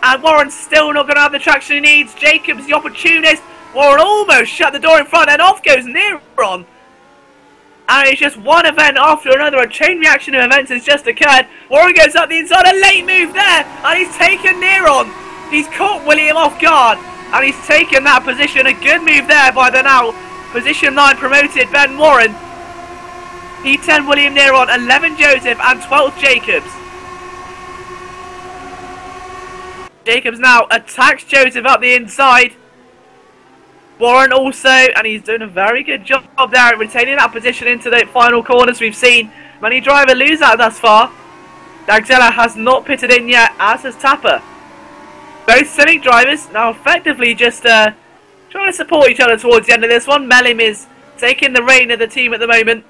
And Warren's still not going to have the traction he needs. Jacobs the opportunist. Warren almost shut the door in front, and off goes Neron. And it's just one event after another. A chain reaction of events has just occurred. Warren goes up the inside, a late move there, and he's taken Neron. He's caught William off guard, and he's taken that position. A good move there by the now position 9 promoted Ben Warren. P10 William Neron, 11 Joseph, and 12th Jacobs. Jacobs now attacks Joseph up the inside. Warren also, and he's doing a very good job there at retaining that position into the final corners. We've seen many drivers lose that thus far. Gagzella has not pitted in yet, as has Tapper. Both Cynic drivers now effectively just trying to support each other towards the end of this one. Melim is taking the reign of the team at the moment.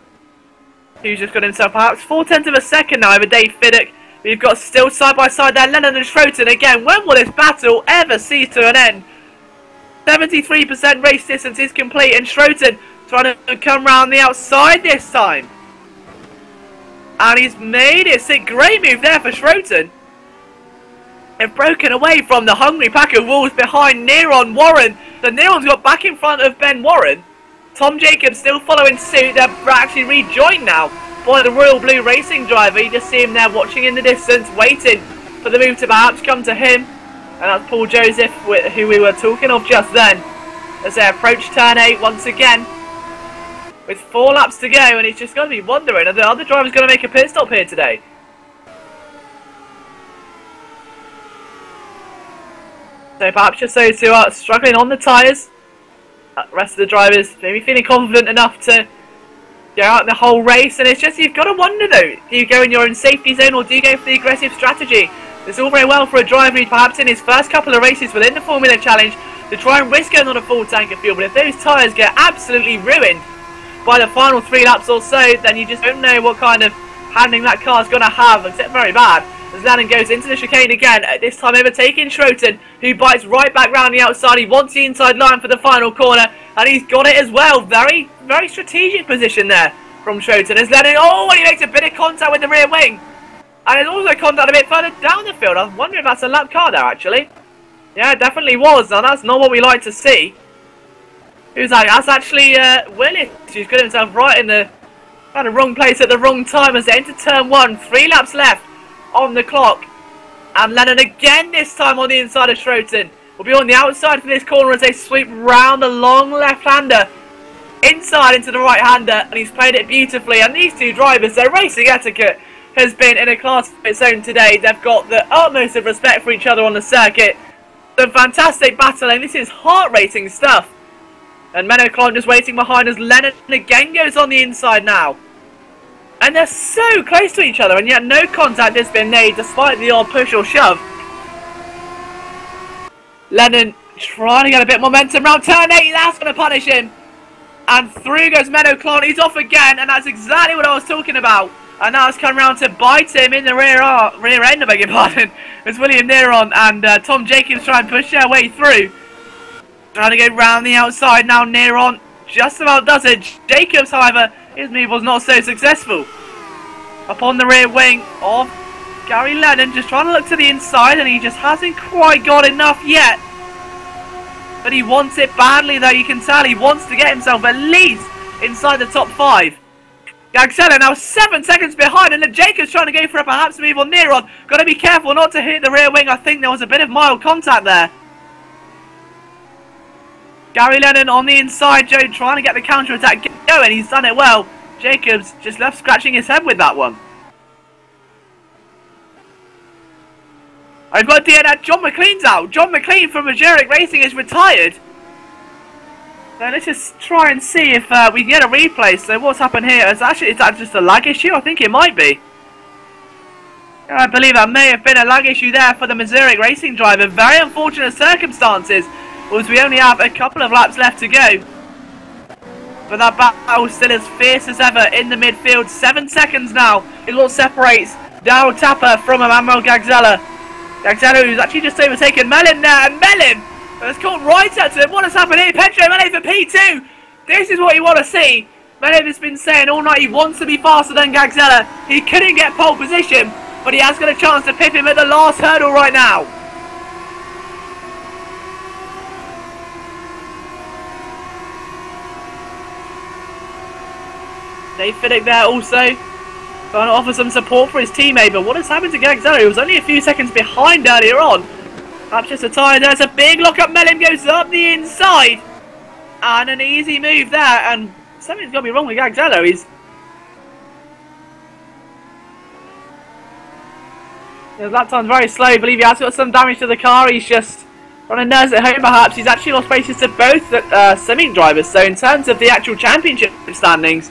He's just got himself perhaps 0.4 of a second now over Dave Fiddick. We've got still side by side there Lennon and Schroten again. When will this battle ever see to an end? 73% race distance is complete, and Schroten trying to come round the outside this time. And he's made it. It's a great move there for Schroten. They've broken away from the hungry pack of wolves behind Neron Warren. So Neron's got back in front of Ben Warren. Tom Jacobs still following suit. They're actually rejoined now by the Royal Blue Racing driver. You just see him there watching in the distance, waiting for the move to perhaps come to him. And that's Paul Joseph, who we were talking of just then. as they approach turn 8 once again. With 4 laps to go, and it's just going to be wondering, are the other drivers going to make a pit stop here today? So perhaps just those who are struggling on the tyres. The rest of the drivers maybe feeling confident enough to go out in the whole race. And it's just, you've got to wonder though, do you go in your own safety zone or do you go for the aggressive strategy? It's all very well for a driver who's perhaps in his first couple of races within the Formula Challenge to try and risk going on a full tank of fuel. But if those tyres get absolutely ruined by the final 3 laps or so, then you just don't know what kind of handling that car's going to have, except very bad. As Lennon goes into the chicane again, at this time overtaking Schroten, who bites right back round the outside. He wants the inside line for the final corner, and he's got it as well. Very, very strategic position there from Schroten. As Lennon, and he makes a bit of contact with the rear wing. And there's also contact a bit further down the field. I was wondering if that's a lap car there, actually. Yeah, it definitely was. Now, that's not what we like to see. Who's that? That's actually Willis, who's got himself right in the wrong place at the wrong time as they enter turn 1. 3 laps left on the clock. And Lennon again this time on the inside of Schroten. Will be on the outside for this corner as they sweep round the long left-hander inside into the right-hander. And he's played it beautifully. And these two drivers, their racing etiquette has been in a class of its own today. They've got the utmost of respect for each other on the circuit. Some fantastic battling. This is heart-racing stuff. And Menoclon just waiting behind as Lennon again goes on the inside now. And they're so close to each other, and yet no contact has been made despite the odd push or shove. Lennon trying to get a bit of momentum around turn 8. That's going to punish him. And through goes Menoclon. He's off again, and that's exactly what I was talking about. And now it's come round to bite him in the rear end, I beg your pardon. As William Neron and Tom Jenkins try and push their way through. Trying to go round the outside now. Neron just about does it. Jacobs, however, his move was not so successful. Up on the rear wing of Gary Lennon, just trying to look to the inside, and he just hasn't quite got enough yet. But he wants it badly, though. You can tell he wants to get himself at least inside the top 5. Gagzella now 7 seconds behind, and Jacobs trying to go for a perhaps move on Neron. Got to be careful not to hit the rear wing. I think there was a bit of mild contact there. Gary Lennon on the inside, Joe trying to get the counter-attack going. He's done it well. Jacobs just left scratching his head with that one. I've got DNF. John McLean's out. John McLean from Majoric Racing is retired. So let's just try and see if we can get a replay. So what's happened here? Is that just a lag issue? I think it might be. I believe that may have been a lag issue there for the Majoric Racing driver. Very unfortunate circumstances, as we only have a couple of laps left to go. But that battle still as fierce as ever in the midfield. 7 seconds now is what separates Daryl Tapper from Emmanuel Gagzella. Gagzella, who's actually just overtaken Mellin there, and Mellin has caught right up to him. What has happened here? Pedro Mellin for P2. This is what you want to see. Mellin has been saying all night he wants to be faster than Gagzella. He couldn't get pole position, but he has got a chance to pip him at the last hurdle right now. Dave Fiddick there also trying to offer some support for his teammate, but what has happened to Gagzella? He was only a few seconds behind earlier on. Perhaps just a tyre. There's a big lock-up. Mellin goes up the inside. And an easy move there, and something's got to be wrong with Gagzella. His lap time's very slow. I believe he has got some damage to the car. He's just trying to nurse it home perhaps. He's actually lost places to both Semming drivers, so in terms of the actual championship standings,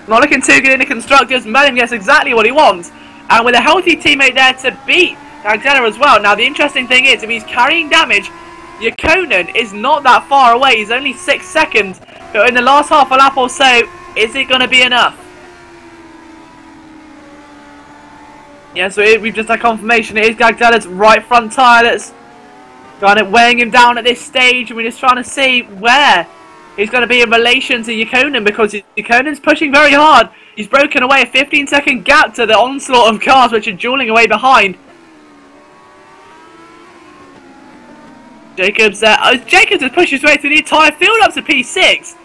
not looking too good in the constructors. Mellin gets exactly what he wants, and with a healthy teammate there to beat Gagzella as well. Now the interesting thing is, if he's carrying damage, Ykkönen is not that far away. He's only 6 seconds, but in the last half a lap or so, is it going to be enough? Yeah, so we've just had confirmation. It is Gagzella's right front tyre that's kind of weighing him down at this stage, and we're just trying to see where he's going to be in relation to Ykkönen, because Ykönen's pushing very hard. He's broken away a 15-second gap to the onslaught of cars which are dueling away behind. Jacobs Jacobs has pushed his way through the entire field up to P6.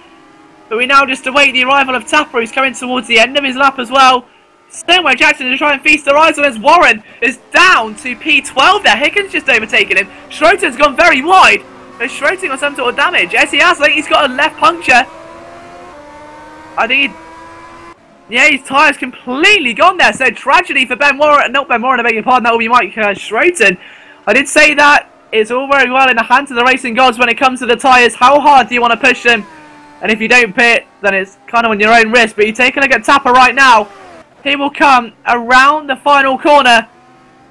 But we now just await the arrival of Tapper, who's coming towards the end of his lap as well. Stoneway Jackson to try and feast their eyes on as Warren is down to P12 there. Higgins just overtaken him. Schroeter's gone very wide. Has Schroeting got some sort of damage? Yes, he has. I think he's got a left puncture. I think yeah, his tyre's completely gone there. So tragedy for Ben Warren. Not Ben Warren, I beg your pardon. That will be Mike Schroeting. I did say that it's all very well in the hands of the racing gods when it comes to the tyres. How hard do you want to push them? And if you don't pit, then it's kind of on your own risk. But you take a look at Tapper right now. He will come around the final corner.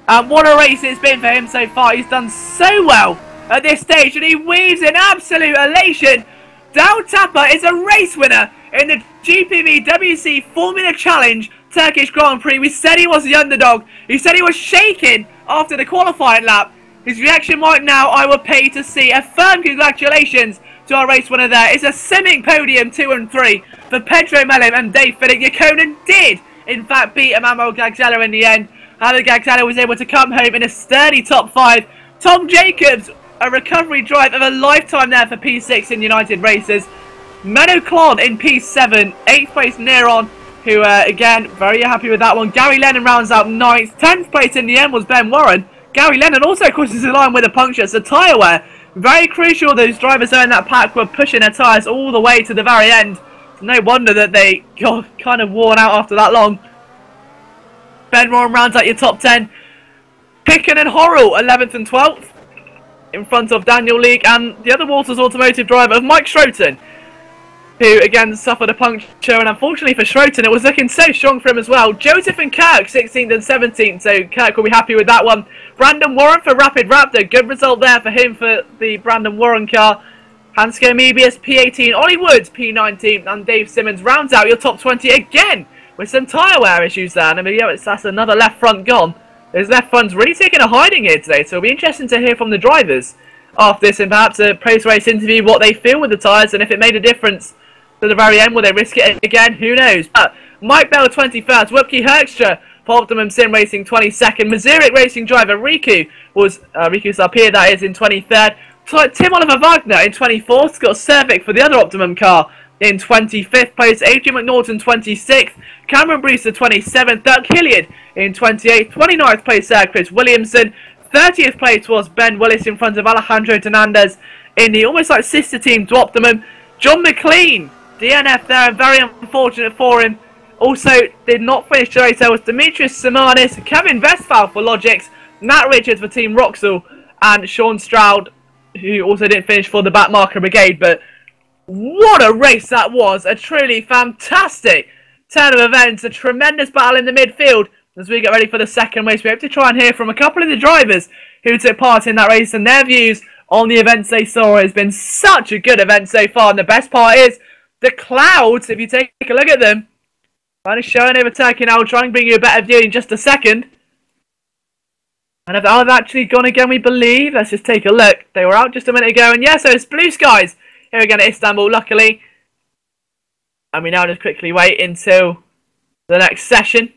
And what a race it's been for him so far. He's done so well at this stage. And he weaves in absolute elation. Dal Tapper is a race winner in the GPVWC Formula Challenge Turkish Grand Prix. We said he was the underdog. He said he was shaking after the qualifying lap. His reaction right now, I will pay to see. A firm congratulations to our race winner there. It's a simming podium 2 and 3 for Pedro Melim and Dave Fiddick. Yakonen did, in fact, beat Emmanuel Gagzella in the end. However, Gagzella was able to come home in a sturdy top 5. Tom Jacobs, a recovery drive of a lifetime there for P6 in United Races. Menno Klon in P7, 8th place Neron, who again, very happy with that one. Gary Lennon rounds out 9th. 10th place in the end was Ben Warren. Gary Lennon also crosses the line with a puncture, so tyre wear. Very crucial, those drivers there in that pack were pushing their tyres all the way to the very end. No wonder that they got kind of worn out after that long. Ben Warren rounds out your top 10. Picken and Horrell, 11th and 12th. In front of Daniel Leake and the other Walters Automotive driver of Mike Schroeting, who again suffered a puncture, and unfortunately for Schroeting it was looking so strong for him as well. Joseph and Kirk 16th and 17th, so Kirk will be happy with that one. Brandon Warren for Rapid Raptor, good result there for him for the Brandon Warren car. Hansco Mebius P18, Ollie Woods P19, and Dave Simmons rounds out your top 20 again with some tyre wear issues there. And I mean, yeah, that's another left front gone. His left front's really taking a hiding here today, so it'll be interesting to hear from the drivers after this and perhaps a post-race interview what they feel with the tyres and if it made a difference to the very end. Will they risk it again? Who knows? But Mike Bell 21st, Wupke Herkstra for Optimum Sim Racing 22nd, Mazurek Racing driver Riku was Riku Sapir, that is, in 23rd. Tim Oliver Wagner in 24th, Scott Cervic for the other Optimum car in 25th place, Adrian McNaughton 26th, Cameron Brewster 27th, Doug Hilliard in 28th, 29th place Chris Williamson, 30th place was Ben Willis in front of Alejandro Hernandez in the almost like sister team to Optimum. John McLean, DNF there, very unfortunate for him. Also did not finish the race. There was Demetrius Simonis, Kevin Westphal for Logix, Matt Richards for Team Roxel, and Sean Stroud, who also didn't finish for the Backmarker Brigade. But what a race that was! A truly fantastic turn of events, a tremendous battle in the midfield as we get ready for the second race. We hope to try and hear from a couple of the drivers who took part in that race and their views on the events they saw. It's been such a good event so far, and the best part is the clouds, if you take a look at them, kind of showing over Turkey now. I'll try and bring you a better view in just a second. And if they've actually gone again, we believe. Let's just take a look. They were out just a minute ago, and yeah, so it's blue skies here again at Istanbul, luckily. And we now just quickly wait until the next session.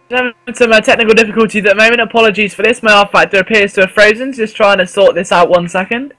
Having some technical difficulties at the moment. Apologies for this. My R factor appears to have frozen. Just trying to sort this out 1 second.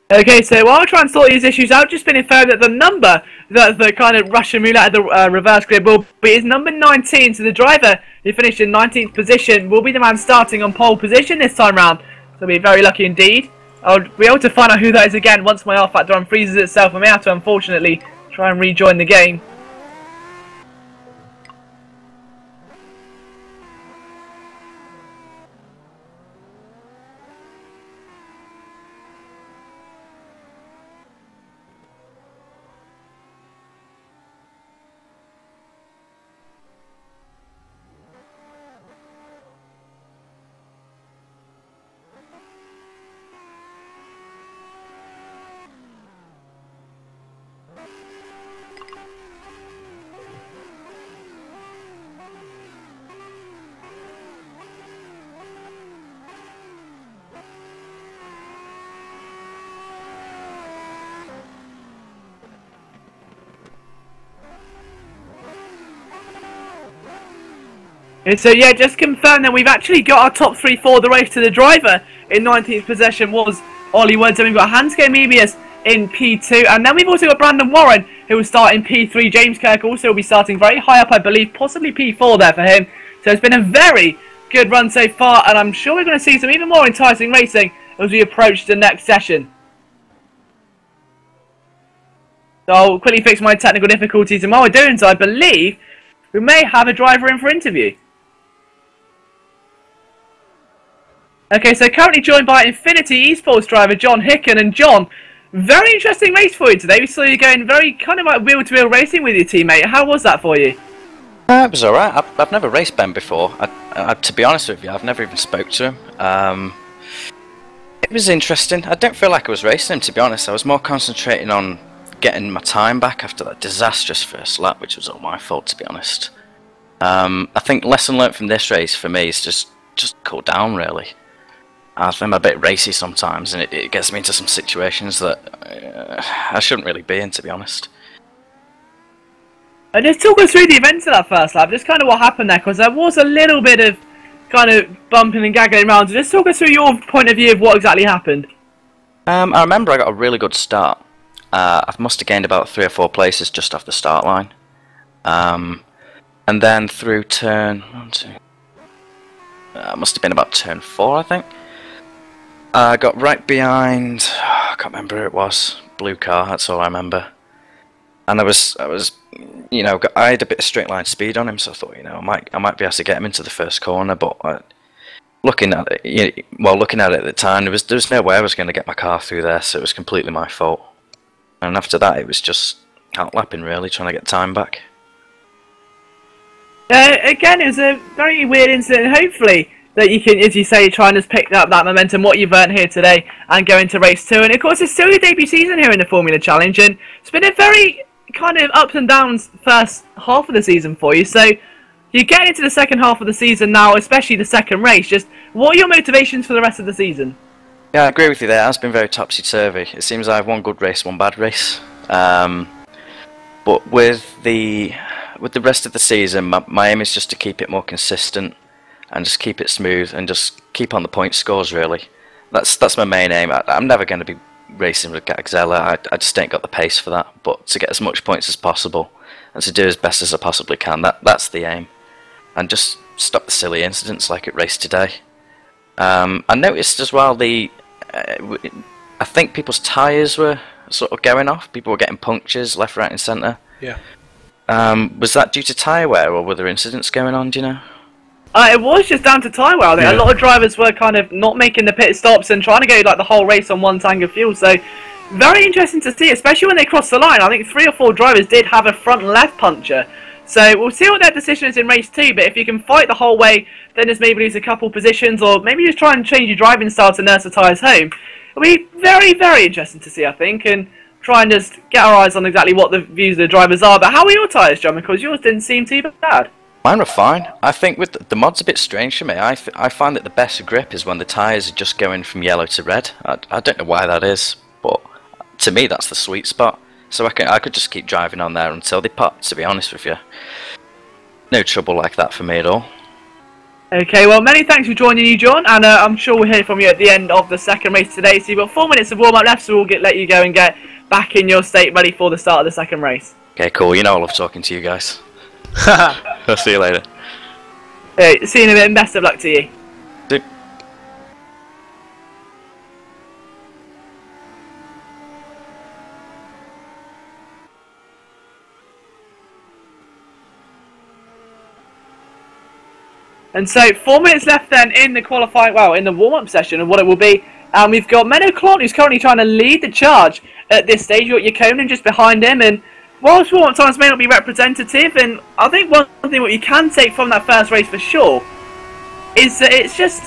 Okay, so while I try and sort these issues out, just been informed that the number that the kind of Russian roulette at the reverse grid will be is number 19. So the driver who finished in 19th position will be the man starting on pole position this time round. So we'll be very lucky indeed. I'll be able to find out who that is again once my R factor unfreezes itself. I may have to, unfortunately, try and rejoin the game. And so yeah, just confirm that we've actually got our top 3 for the race to the driver. In 19th possession was Ollie Woods, and we've got Hanske Mebius in P2, and then we've also got Brandon Warren, who will start in P3. James Kirk also will be starting very high up, I believe, possibly P4 there for him. So it's been a very good run so far, and I'm sure we're going to see some even more enticing racing as we approach the next session. So I'll quickly fix my technical difficulties, and while we're doing so, I believe we may have a driver in for interview. Okay, so currently joined by Infinity Esports driver John Hicken. And John, very interesting race for you today. We saw you going very kind of like wheel-to-wheel racing with your teammate. How was that for you? It was alright. I've never raced Ben before. To be honest with you, I've never even spoke to him. It was interesting. I don't feel like I was racing him, to be honest. I was more concentrating on getting my time back after that disastrous first lap, which was all my fault, to be honest. I think lesson learnt from this race for me is just cool down, really. I'm a bit racy sometimes, and it gets me into some situations that I shouldn't really be in, to be honest. And just talk us through the events of that first lap, just kind of what happened there, because there was a little bit of kind of bumping and gagging around. So just talk us through your point of view of what exactly happened. I remember I got a really good start. I must have gained about 3 or 4 places just off the start line. And then through turn... must have been about turn 4, I think. I got right behind, I can't remember who it was, blue car, that's all I remember. And I was, you know, I had a bit of straight line speed on him, so I thought, you know, I might be able to get him into the first corner, but looking at it, looking at it at the time, there was no way I was going to get my car through there, so it was completely my fault. And after that, it was just outlapping, really, trying to get time back. Again, it was a very weird incident, hopefully that you can, as you say, try and just pick up that momentum, what you've earned here today, and go into race 2. And of course, it's still your debut season here in the Formula Challenge, and it's been a very kind of ups and downs first half of the season for you. So you're getting into the second half of the season now, especially the second race. Just what are your motivations for the rest of the season? Yeah, I agree with you there. It has been very topsy-turvy. It seems I have one good race, one bad race. But with the rest of the season, my aim is just to keep it more consistent and just keep it smooth and just keep on the point scores, really. That's my main aim. I'm never going to be racing with Gagzella. I just ain't got the pace for that. But to get as much points as possible and to do as best as I possibly can, that's the aim. And just stop the silly incidents like it raced today. I noticed as well I think people's tyres were sort of going off. People were getting punctures left, right and centre. Yeah. Was that due to tyre wear, or were there incidents going on, do you know? It was just down to tyre wear. I think a lot of drivers were kind of not making the pit stops and trying to go like the whole race on one tank of fuel. So very interesting to see, especially when they crossed the line. I think 3 or 4 drivers did have a front left puncture. So we'll see what their decision is in race 2. But if you can fight the whole way, then just maybe lose a couple positions, or maybe just try and change your driving style to nurse the tyres home. It'll be very, very interesting to see, I think, and try and just get our eyes on exactly what the views of the drivers are. But how are your tyres, John? Because yours didn't seem too bad. Mine were fine. I think with the mod's a bit strange for me. I find that the best grip is when the tyres are just going from yellow to red. I don't know why that is, but to me that's the sweet spot. So I could just keep driving on there until they pop, to be honest with you. No trouble like that for me at all. Okay, well, many thanks for joining you, John, and I'm sure we'll hear from you at the end of the second race today. So you've got 4 minutes of warm-up left, so we'll let you go and get back in your state ready for the start of the second race. Okay, cool. You know I love talking to you guys. I'll see you later. See you in a bit, and best of luck to you. See. And so 4 minutes left then in the qualifying, well, in the warm-up session of what it will be. And we've got Menno Klont, who's currently trying to lead the charge at this stage. You've got Jökonen just behind him, and whilst warm-up times may not be representative, and I think one thing what you can take from that first race for sure is that it's just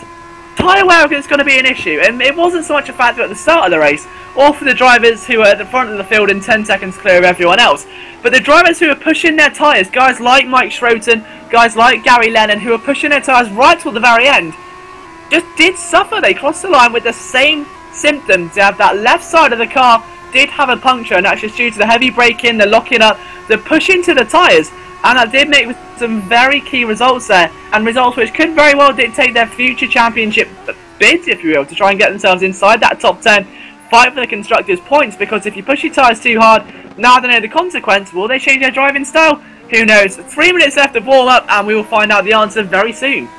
tyre wear is going to be an issue. And it wasn't so much a factor at the start of the race, or for the drivers who are at the front of the field and 10 seconds clear of everyone else. But the drivers who are pushing their tyres, guys like Mike Schroten, guys like Gary Lennon, who are pushing their tyres right till the very end, just did suffer. They crossed the line with the same symptoms. They have that left side of the car did have a puncture, and that's just due to the heavy braking, the locking up, the push into the tyres, and that did make some very key results there, and results which could very well dictate their future championship bids, if you will, to try and get themselves inside that top 10, fight for the constructors' points, because if you push your tyres too hard, now they know the consequence. Will they change their driving style? Who knows? 3 minutes left of warm-up, and we will find out the answer very soon.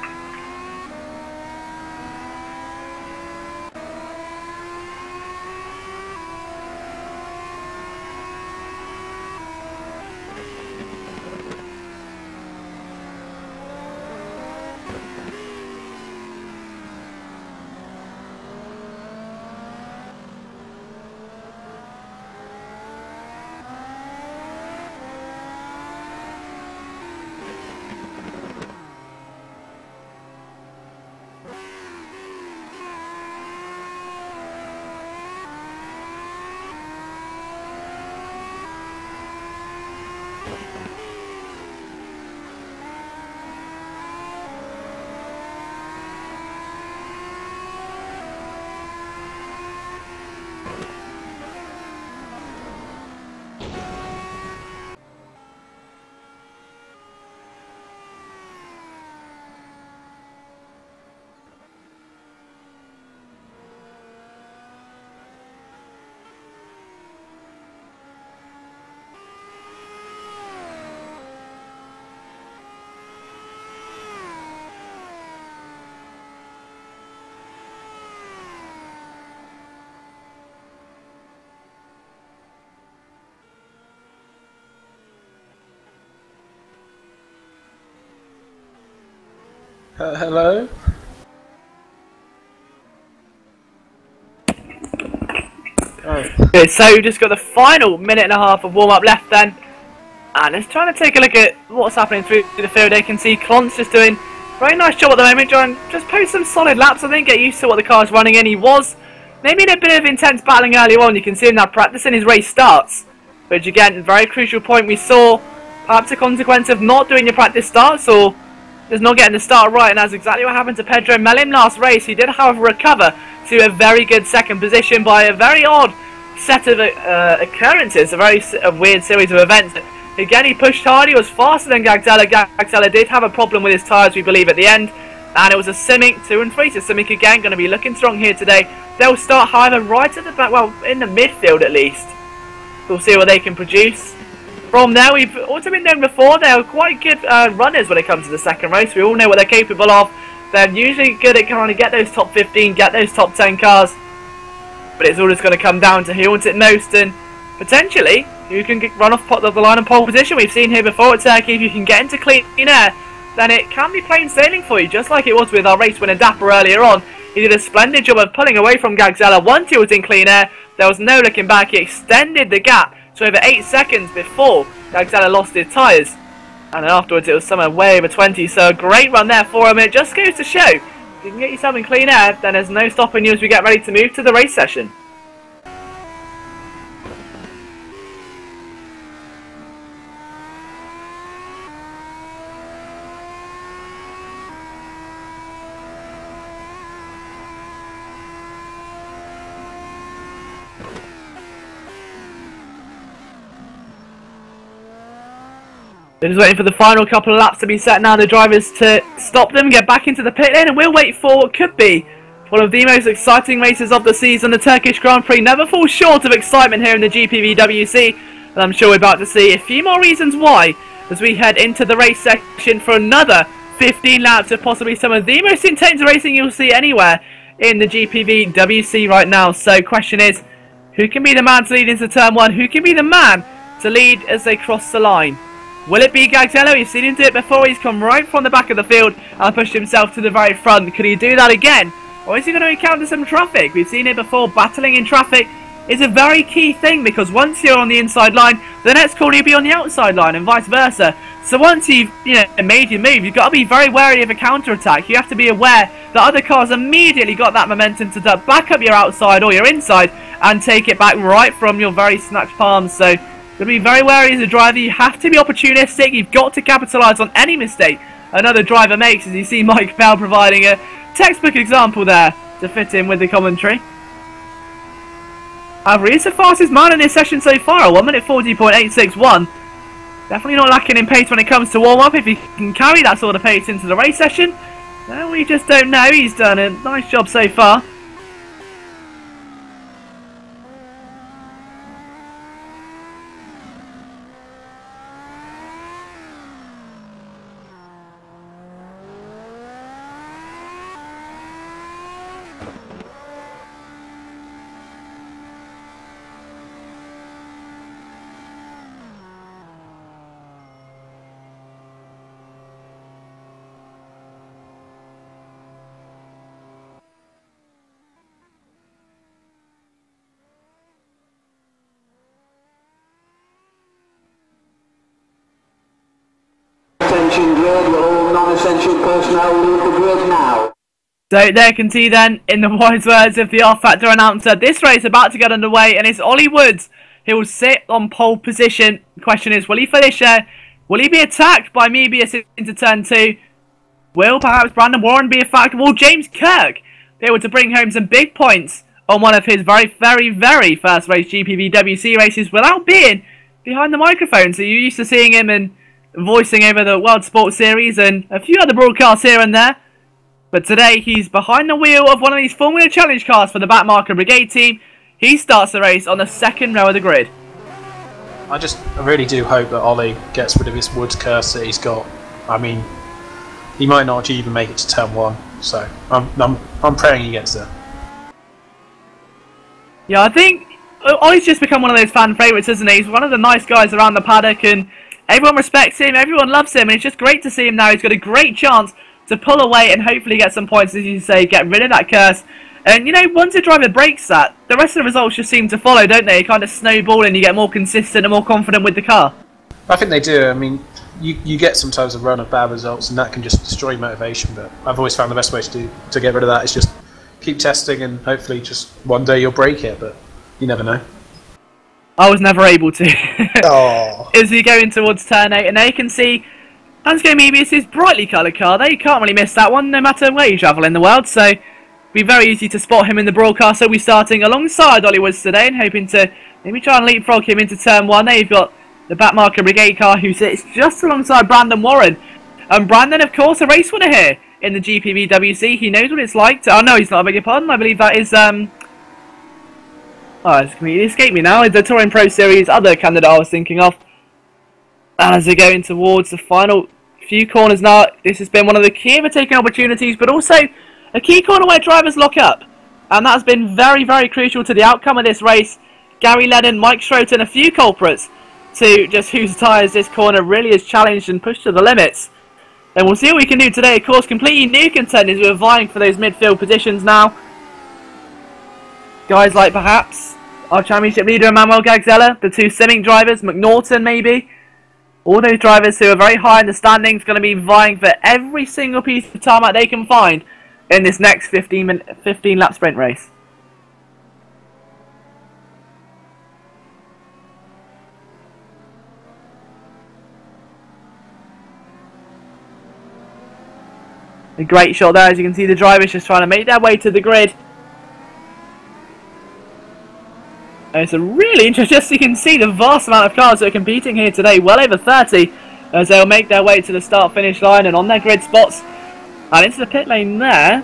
Hello? Okay, so we've just got the final minute and a half of warm-up left then. And let's try to take a look at what's happening through the field. They can see Klontz just doing a very nice job at the moment, trying to just post some solid laps, I think, get used to what the car's running in. He was maybe in a bit of intense battling earlier on. You can see him now practicing his race starts. Which again, a very crucial point we saw. Perhaps a consequence of not doing your practice starts or just not getting the start right, and that's exactly what happened to Pedro Melim last race. He did, however, recover to a very good second position by a very odd set of occurrences, a very weird series of events. Again, he pushed hard, he was faster than Gagzella. Gagzella did have a problem with his tyres, we believe, at the end, and it was a Simic 2 and 3, so Simic again going to be looking strong here today. They'll start, however, right at the back, well, in the midfield at least. We'll see what they can produce. From there, we've also been known before, they're quite good runners when it comes to the second race. We all know what they're capable of. They're usually good at trying to get those top 15, get those top 10 cars. But it's all just going to come down to who wants it most, and potentially who can run off the line and pole position. We've seen here before at Turkey, if you can get into clean air, then it can be plain sailing for you, just like it was with our race winner Dapper earlier on. He did a splendid job of pulling away from Gagzella once he was in clean air. There was no looking back. He extended the gap to over 8 seconds before Gagzella lost his tyres, and then afterwards it was somewhere way over 20, so a great run there for him. It just goes to show, if you can get yourself in clean air, then there's no stopping you as we get ready to move to the race session. They're just waiting for the final couple of laps to be set now, the drivers to stop them, get back into the pit lane, and we'll wait for what could be one of the most exciting races of the season. The Turkish Grand Prix never falls short of excitement here in the GPVWC, and I'm sure we're about to see a few more reasons why as we head into the race section for another 15 laps of possibly some of the most intense racing you'll see anywhere in the GPVWC right now. So question is, who can be the man to lead into turn 1? Who can be the man to lead as they cross the line? Will it be Gagzella? We've seen him do it before. He's come right from the back of the field and pushed himself to the very front. Could he do that again? Or is he going to encounter some traffic? We've seen it before. Battling in traffic is a very key thing, because once you're on the inside line, the next corner you'll be on the outside line and vice versa. So once you've made your move, you've got to be very wary of a counter-attack. You have to be aware that other cars immediately got that momentum to back up your outside or your inside and take it back right from your very snatched palms. So to be very wary as a driver, you have to be opportunistic. You've got to capitalise on any mistake another driver makes, as you see Mike Bell providing a textbook example there to fit in with the commentary. However, he is the fastest man in this session so far, a 1 minute 40.861. Definitely not lacking in pace when it comes to warm-up. If he can carry that sort of pace into the race session, well, we just don't know. He's done a nice job so far. Attention grid, all non-essential personnel leave the grid now. So there can see then, in the wise words of the R-Factor announcer, this race about to get underway, and it's Ollie Woods who will sit on pole position. The question is, will he finish there? Will he be attacked by Mebius into turn 2? Will perhaps Brandon Warren be a factor? Will James Kirk be able to bring home some big points on one of his very first race GPVWC races without being behind the microphone? So you're used to seeing him in voicing over the World Sports Series and a few other broadcasts here and there. But today he's behind the wheel of one of these Formula Challenge cars for the Backmarker Brigade team. He starts the race on the second row of the grid. I really do hope that Ollie gets rid of this Woods curse that he's got. I mean, he might not even make it to turn 1, so I'm praying he gets there. Yeah, I think Ollie's just become one of those fan favourites, isn't he? He's one of the nice guys around the paddock, and everyone respects him, everyone loves him, and it's just great to see him now. He's got a great chance to pull away and hopefully get some points, as you say, get rid of that curse. And, you know, once a driver breaks that, the rest of the results just seem to follow, don't they? Kind of snowball and you get more consistent and more confident with the car. I think they do. I mean, you get sometimes a run of bad results and that can just destroy motivation, but I've always found the best way to get rid of that is just keep testing and hopefully just one day you'll break it, but you never know. I was never able to. Oh. As we go in towards turn 8, and there you can see Ansgar Mebius' brightly coloured car. There, you can't really miss that one, no matter where you travel in the world, so it'll be very easy to spot him in the broadcast. So we'll be starting alongside Ollie Woods today and hoping to maybe try and leapfrog him into turn 1. There you've got the Backmarker Brigade car who sits just alongside Brandon Warren. And Brandon, of course, a race winner here in the GPVWC. He knows what it's like to... Oh, no, he's not, I beg your pardon. I believe that is... Oh, it's completely escaped me now. The Touring Pro Series other candidate I was thinking of. And as they're going towards the final few corners now, this has been one of the key overtaking opportunities, but also a key corner where drivers lock up. And that's been very crucial to the outcome of this race. Gary Lennon, Mike Schroten, a few culprits to just whose tyres this corner really is challenged and pushed to the limits. And we'll see what we can do today. Of course, completely new contenders who are vying for those midfield positions now. Guys like perhaps our championship leader Emmanuel Gagzella, the two Simic drivers, McNaughton maybe. All those drivers who are very high in the standings going to be vying for every single piece of tarmac they can find in this next 15 lap sprint race. A great shot there, as you can see the drivers just trying to make their way to the grid. And it's a really interesting, just so you can see the vast amount of cars that are competing here today, well over 30, as they'll make their way to the start-finish line and on their grid spots. And into the pit lane there.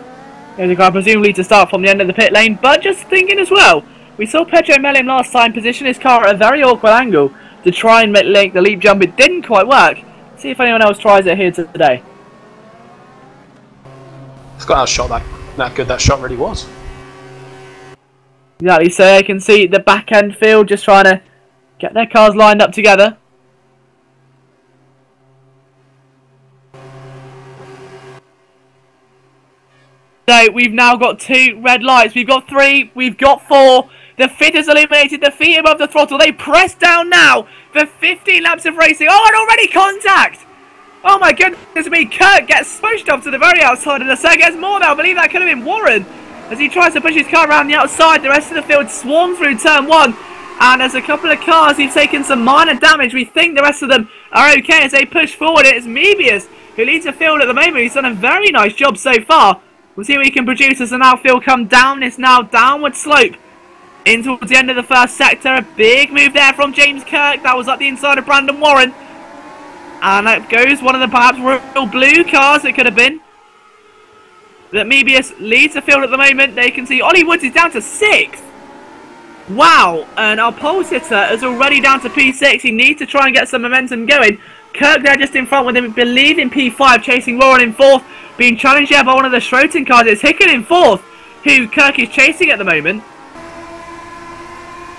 There's a car presumably to start from the end of the pit lane, but just thinking as well, we saw Pedro Melim last time position his car at a very awkward angle to try and make the leap jump. It didn't quite work. See if anyone else tries it here today. I forgot how shot that good that shot really was. Exactly, so you can see the back end field just trying to get their cars lined up together. So we've now got 2 red lights, we've got 3, we've got 4. The fifth is illuminated, the feet above the throttle. They press down now for 15 laps of racing. Oh, and already contact! Oh my goodness me, Kirk gets pushed off to the very outside of the circuit. There's more now, I believe that could have been Warren. As he tries to push his car around the outside, the rest of the field swarm through turn 1. And there's a couple of cars who've taken some minor damage. We think the rest of them are okay as they push forward. It's Mebius who leads the field at the moment. He's done a very nice job so far. We'll see what he can produce as the now field come down this now downward slope. in towards the end of the first sector. A big move there from James Kirk. That was up the inside of Brandon Warren. And that goes one of the perhaps real blue cars it could have been. That Mebius leads the field at the moment. They can see Ollie Woods is down to 6th. Wow, and our pole sitter is already down to P6. He needs to try and get some momentum going. Kirk there just in front with him, I believe in P5, chasing Warren in 4th. Being challenged there by one of the Schroten cars. It's Hicken in 4th, who Kirk is chasing at the moment.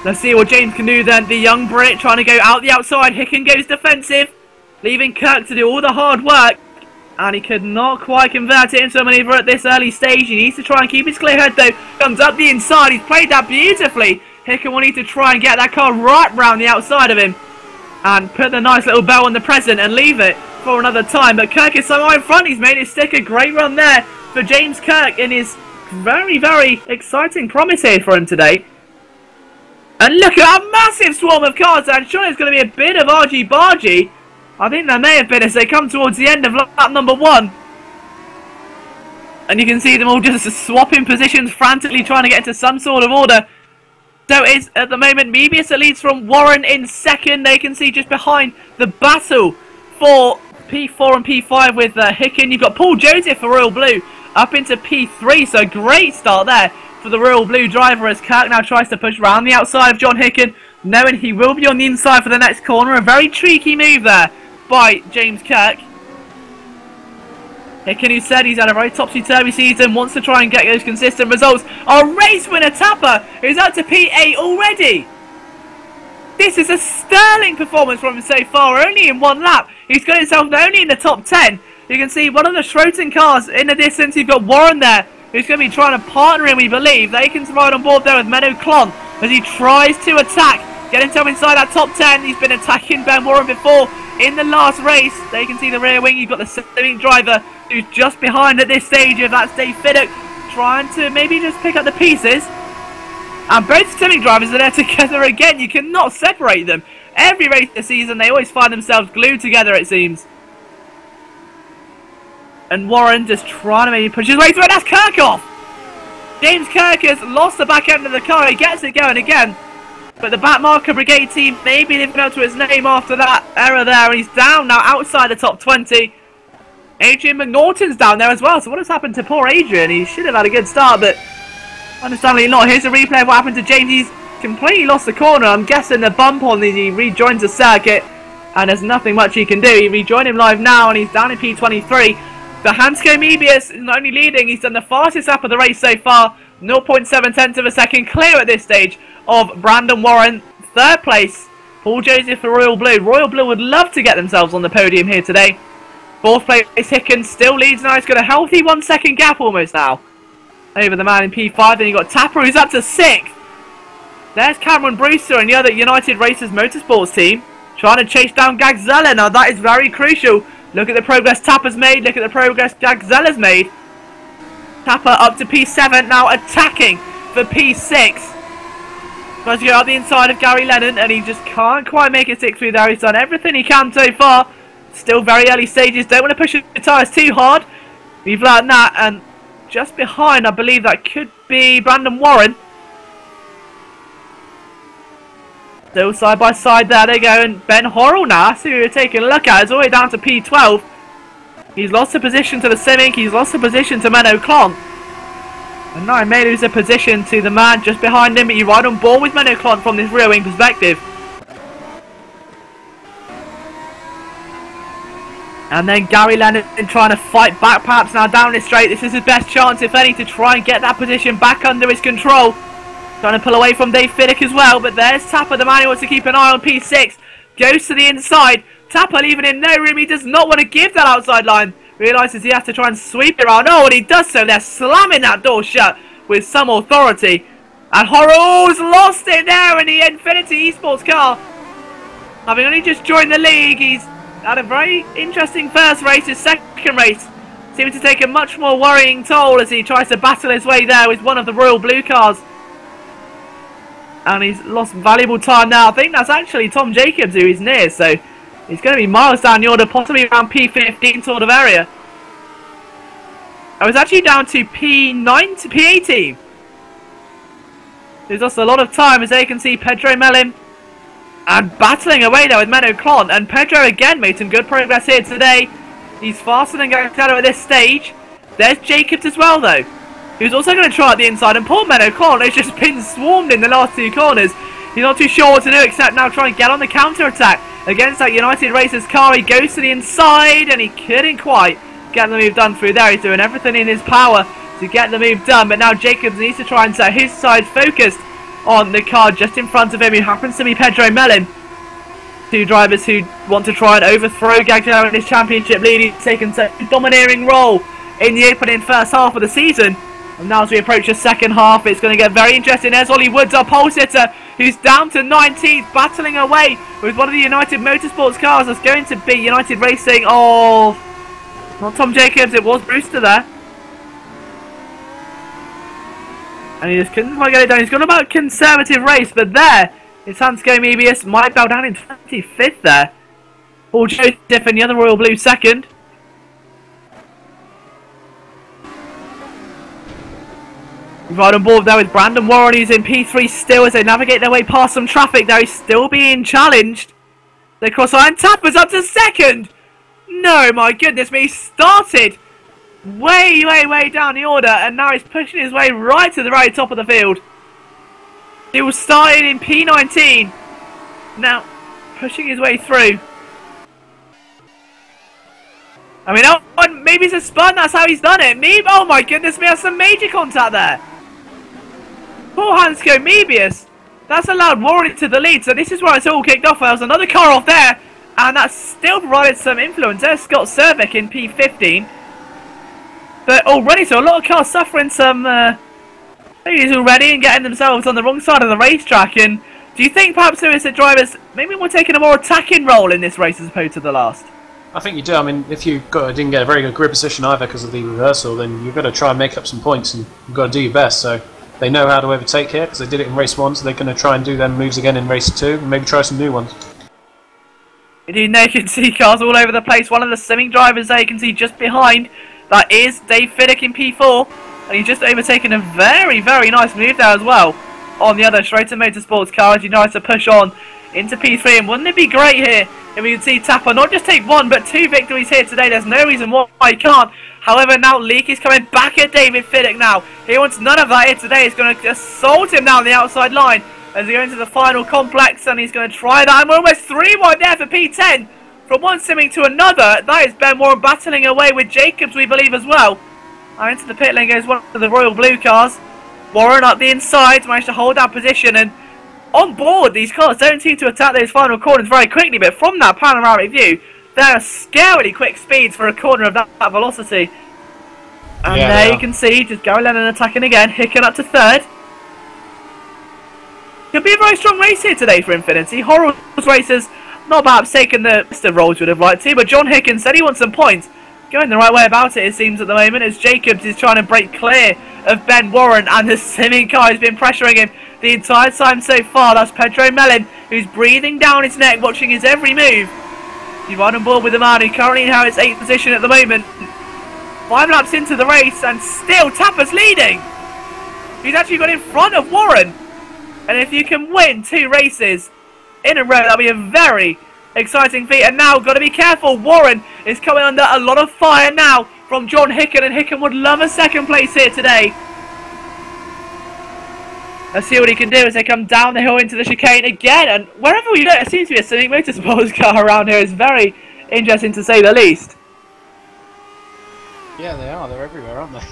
Let's see what James can do then. The young Brit trying to go out the outside. Hicken goes defensive, leaving Kirk to do all the hard work. And he could not quite convert it into a manoeuvre at this early stage. He needs to try and keep his clear head though. Comes up the inside. He's played that beautifully. Hicken will need to try and get that car right round the outside of him. And put the nice little bell on the present and leave it for another time. But Kirk is somehow in front. He's made it stick. A great run there for James Kirk in his very, very exciting promise here for him today. And look at that massive swarm of cars. I'm sure it's going to be a bit of argy-bargy. I think there may have been as they come towards the end of lap number 1. And you can see them all just swapping positions, frantically trying to get into some sort of order. So it's at the moment Mebius that leads from Warren in 2nd. They can see just behind the battle for P4 and P5 with Hicken. You've got Paul Joseph for Royal Blue up into P3. So great start there for the Royal Blue driver as Kirk now tries to push around the outside of John Hicken, knowing he will be on the inside for the next corner. A very tricky move there by James Kirk. Hicken, who said he's had a very topsy-turvy season, wants to try and get those consistent results. Our race winner Tapper is up to P8 already. This is a sterling performance from him so far, only in 1 lap. He's got himself not only in the top 10. You can see one of the Schroten cars in the distance. You've got Warren there, who's going to be trying to partner him, we believe. They can ride on board there with Menno Klon as he tries to attack, get himself inside that top 10. He's been attacking Ben Warren before in the last race. They can see the rear wing. You've got the Civic driver who's just behind at this stage of that's Dave Fiddock, trying to maybe just pick up the pieces. And both Civic drivers are there together again. You cannot separate them. Every race this season, they always find themselves glued together, it seems. And Warren just trying to maybe push his way through it. That's Kirkhoff! James Kirk has lost the back end of the car. He gets it going again. But the Backmarker Brigade team may be living up to his name after that error there. And he's down now outside the top 20. Adrian McNaughton's down there as well. So what has happened to poor Adrian? He should have had a good start, but understandably not. Here's a replay of what happened to James. He's completely lost the corner. I'm guessing the bump on these, he rejoins the circuit. And there's nothing much he can do. He rejoined him live now and he's down in P23. The Hansko Mebius is not only leading, he's done the fastest lap of the race so far. 0.7 tenths of a second clear at this stage of Brandon Warren. 3rd place, Paul Joseph for Royal Blue. Royal Blue would love to get themselves on the podium here today. 4th place, Hicken still leads now. He's got a healthy 1 second gap almost now over the man in P5. Then you've got Tapper who's up to 6th. There's Cameron Brewster and the other United Racers Motorsports team trying to chase down Gagzella. Now that is very crucial. Look at the progress Tapper's made. Look at the progress Gagzella's made. Tapper up to P7 now, attacking for P6. Tries to go out the inside of Gary Lennon and he just can't quite make it stick through there. He's done everything he can so far. Still very early stages. Don't want to push the tyres too hard. We've learned that. And just behind, I believe that could be Brandon Warren. Still side by side there they go. And Ben Horrell now, that's who we're taking a look at. It's all the way down to P12. He's lost a position to the Simic. He's lost a position to Menno Klon. And now he may lose a position to the man just behind him. But you ride on board with Menno Klon from this rear wing perspective. And then Gary Lennon trying to fight back perhaps now down this straight. This is his best chance, if any, to try and get that position back under his control. Trying to pull away from Dave Fiddock as well. But there's Tapper, the man who wants to keep an eye on P6. Goes to the inside. Tapper leaving him no room. He does not want to give that outside line. Realises he has to try and sweep it around. Oh, and he does so. They're slamming that door shut with some authority. And Horrell's lost it there in the Infinity Esports car. Having only just joined the league, he's had a very interesting first race. His second race seems to take a much more worrying toll as he tries to battle his way there with one of the Royal Blue cars. And he's lost valuable time now. I think that's actually Tom Jacobs who he's near, so he's going to be miles down the order, possibly around P15 sort of area. I was actually down to P9 to P18. There's also a lot of time, as they can see Pedro Mellin and battling away there with Menno Klon. And Pedro again made some good progress here today. He's faster than Gaetano at this stage. There's Jenkins as well, though, who's also going to try at the inside. And poor Menno Klon has just been swarmed in the last two corners. He's not too sure what to do except now try and get on the counter-attack against that United Racers car. He goes to the inside and he couldn't quite get the move done through there. He's doing everything in his power to get the move done, but now Jenkins needs to try and set his side focused on the car just in front of him, who happens to be Pedro Mellin. Two drivers who want to try and overthrow Gaetano in his championship lead. He's taken such a domineering role in the opening first half of the season. And now as we approach the second half, it's going to get very interesting. There's Ollie Woods, our pole sitter, who's down to 19th, battling away with one of the United Motorsports cars. That's going to be United Racing. Oh, not Tom Jacobs, it was Brewster there. And he just couldn't quite get it done. He's gone about a conservative race, but there is Hansco Mebius. Might bow down in 25th there. Paul Joseph and the other Royal Blue second. Right on board there with Brandon Warren, who's in P3 still as they navigate their way past some traffic there. He's still being challenged. They cross line. Tapper's up to second. No, my goodness me. He started way down the order, and now he's pushing his way right to the very top of the field. He was started in P19, now pushing his way through. I mean, oh, maybe it's a spun, that's how he's done it. Oh my goodness me, that's some major contact there. Poor Hansco Mebius. That's allowed Warren into the lead, so this is where it's all kicked off. There was another car off there, and that still provided some influence. There's Scott Cervic in P15. But already, so a lot of cars suffering some failures already and getting themselves on the wrong side of the racetrack. And do you think perhaps there is the drivers maybe we're taking a more attacking role in this race as opposed to the last? I think you do. I mean, if you didn't get a very good grid position either because of the reversal, then you've got to try and make up some points and you've got to do your best. So they know how to overtake here because they did it in race 1, so they're going to try and do them moves again in race 2 and maybe try some new ones. Indeed, now you can see cars all over the place. One of the Simming drivers there you can see just behind. That is Dave Fiddick in P4, and he's just overtaken a very nice move there as well on the other Schroeder Motorsports car as he tries to push on into P3. And wouldn't it be great here if we could see Tapper not just take 1 but 2 victories here today? There's no reason why he can't. However, now Leak is coming back at David Fiddick now. He wants none of that here today. He's going to assault him down the outside line as he goes into the final complex, and he's going to try that. And we're almost 3 wide there for P10. From one Simming to another, that is Ben Warren battling away with Jacobs, we believe, as well. Now into the pit lane goes one of the Royal Blue cars. Warren up the inside, managed to hold that position, and on board, these cars don't seem to attack those final corners very quickly, but from that panoramic view, there are scarily quick speeds for a corner of that velocity. And yeah, there you can see, just Gary Lennon attacking again, Hicken up to 3rd. Could be a very strong race here today for Infinity. Horrell's racers not perhaps taking the Mr. roles would have liked to, but John Hicken said he wants some points. Going the right way about it seems at the moment, as Jacobs is trying to break clear of Ben Warren, and the Simming car has been pressuring him the entire time so far. That's Pedro Mellin, who's breathing down his neck, watching his every move. He's right on board with the man who currently inherits 8th position at the moment. 5 laps into the race, and still Tapper's leading. He's actually got in front of Warren. And if you can win 2 races in a row, that'll be a very exciting feat. And now, got to be careful. Warren is coming under a lot of fire now from John Hicken, and Hicken would love a 2nd place here today. Let's see what he can do as they come down the hill into the chicane again. And wherever we look, there seems to be a Simming Motorsports car around here. It's very interesting to say the least. Yeah, they are. They're everywhere, aren't they?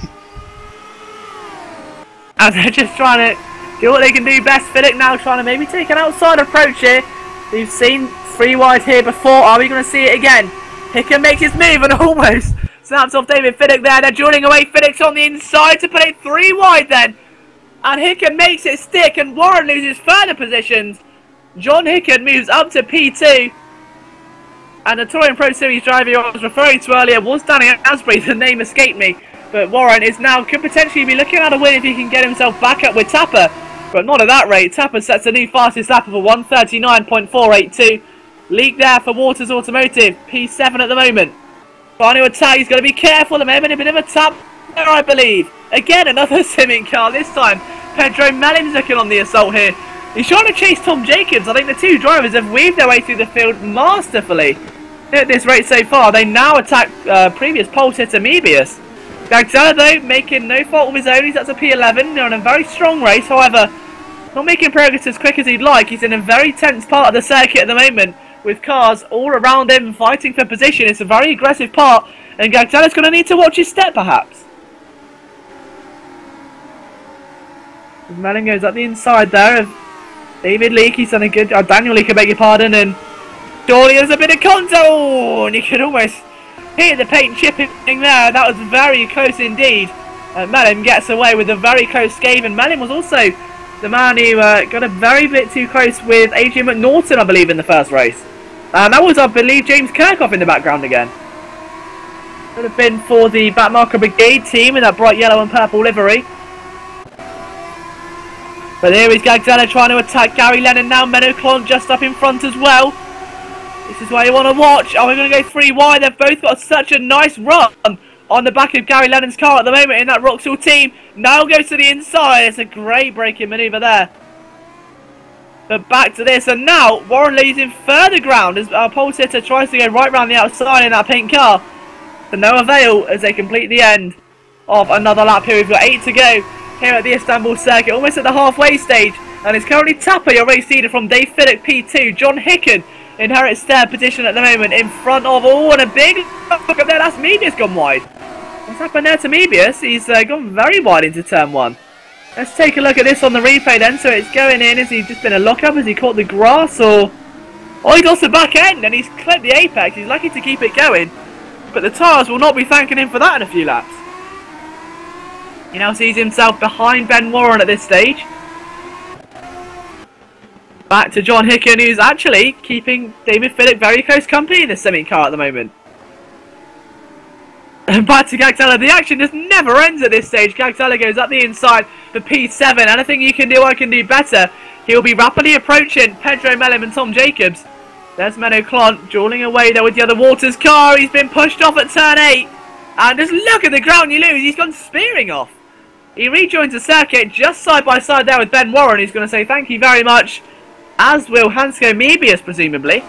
And they're just trying to do what they can do best. Fiddick now trying to maybe take an outside approach here. We've seen 3 wide here before. Are we going to see it again? Hicken makes his move and almost snaps off David Fiddick there. They're dueling away. Fiddick's on the inside to put it 3 wide then. And Hicken makes it stick, and Warren loses further positions. John Hicken moves up to P2. And the Touring Pro Series driver I was referring to earlier was Danny Asbury. The name escaped me. But Warren is now, could potentially be looking at a win if he can get himself back up with Tapper. But not at that rate. Tapper sets a new fastest lap of a 1:39.482. Leak there for Waters Automotive. P7 at the moment. Trying to attack. He's got to be careful. There may have been a bit of a tap there, I believe. Again, another Simming car. This time, Pedro Mellin's looking on the assault here. He's trying to chase Tom Jacobs. I think the two drivers have weaved their way through the field masterfully at this rate so far. They now attack previous pole sitter Mebius. Gagzella, though, making no fault of his own. He's up to P11. They're on a very strong race, however, not making progress as quick as he'd like. He's in a very tense part of the circuit at the moment, with cars all around him fighting for position. It's a very aggressive part, and Gagzella's going to need to watch his step, perhaps. Mellin goes up the inside there of David Leake. He's done a good... Daniel Leake, I beg your pardon, and surely there's a bit of contact. Oh, and you could almost hear the paint chipping there. That was very close indeed. Mellin gets away with a very close scathe, and Mellin was also the man who got a very bit too close with Adrian McNaughton, I believe, in the first race. And that was, I believe, James Kirkhoff in the background again. Would have been for the Backmarker Brigade team in that bright yellow and purple livery. But here is Gagzella trying to attack Gary Lennon now. Menoclon just up in front as well. This is why you want to watch. Oh, we're going to go 3 wide. They've both got such a nice run on the back of Gary Lennon's car at the moment in that Roxall team. Now goes to the inside. It's a great braking manoeuvre there. But back to this. And now Warren losing further ground as our pole sitter tries to go right round the outside in that pink car. To no avail as they complete the end of another lap here. We've got 8 to go here at the Istanbul circuit, almost at the halfway stage, and it's currently Tapper, your race leader from Dave Fiddick P2. John Hicken inherits third position at the moment in front of, oh, and a big look up there. That's Mebius gone wide. What's happened there to Mebius? He's gone very wide into turn 1. Let's take a look at this on the replay then. So it's going in. Has he just been a lock-up? Has he caught the grass? Or oh, he lost the back end and he's clipped the apex. He's lucky to keep it going, but the tyres will not be thanking him for that in a few laps. He now sees himself behind Ben Warren at this stage. Back to John Hicken, who's actually keeping David Fiddick very close company in this semi-car at the moment. And back to Gagzella. The action just never ends at this stage. Gagzella goes up the inside for P7. Anything you can do, I can do better. He'll be rapidly approaching Pedro Mellin and Tom Jacobs. There's Menoclon dueling away there with the other Waters car. He's been pushed off at turn 8. And just look at the ground you lose. He's gone spearing off. He rejoins the circuit just side by side there with Ben Warren, who's going to say thank you very much, as will Hansko Mebius, presumably.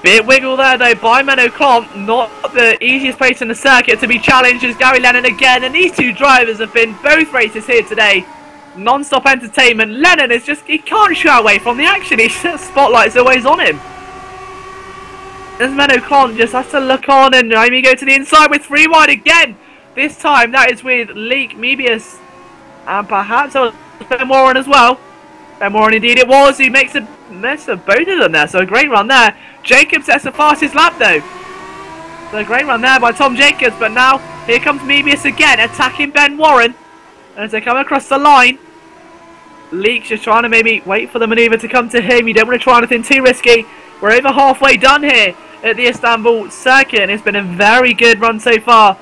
Bit wiggle there, though, by Menoclon. Not the easiest place in the circuit to be challenged as Gary Lennon again. And these two drivers have been both races here today. Non-stop entertainment. Lennon is just, he can't shy away from the action. His spotlight's always on him. As Menoclon just has to look on, and Amy go to the inside with 3 wide again. This time that is with Leake, Mebius, and perhaps Ben Warren as well. Ben Warren indeed it was. He makes a mess of both of them there. So a great run there. Jacobs sets the fastest lap though. So a great run there by Tom Jacobs. But now here comes Mebius again attacking Ben Warren. And as they come across the line, Leake's just trying to maybe wait for the manoeuvre to come to him. You don't want to try anything too risky. We're over halfway done here at the Istanbul circuit. And it's been a very good run so far.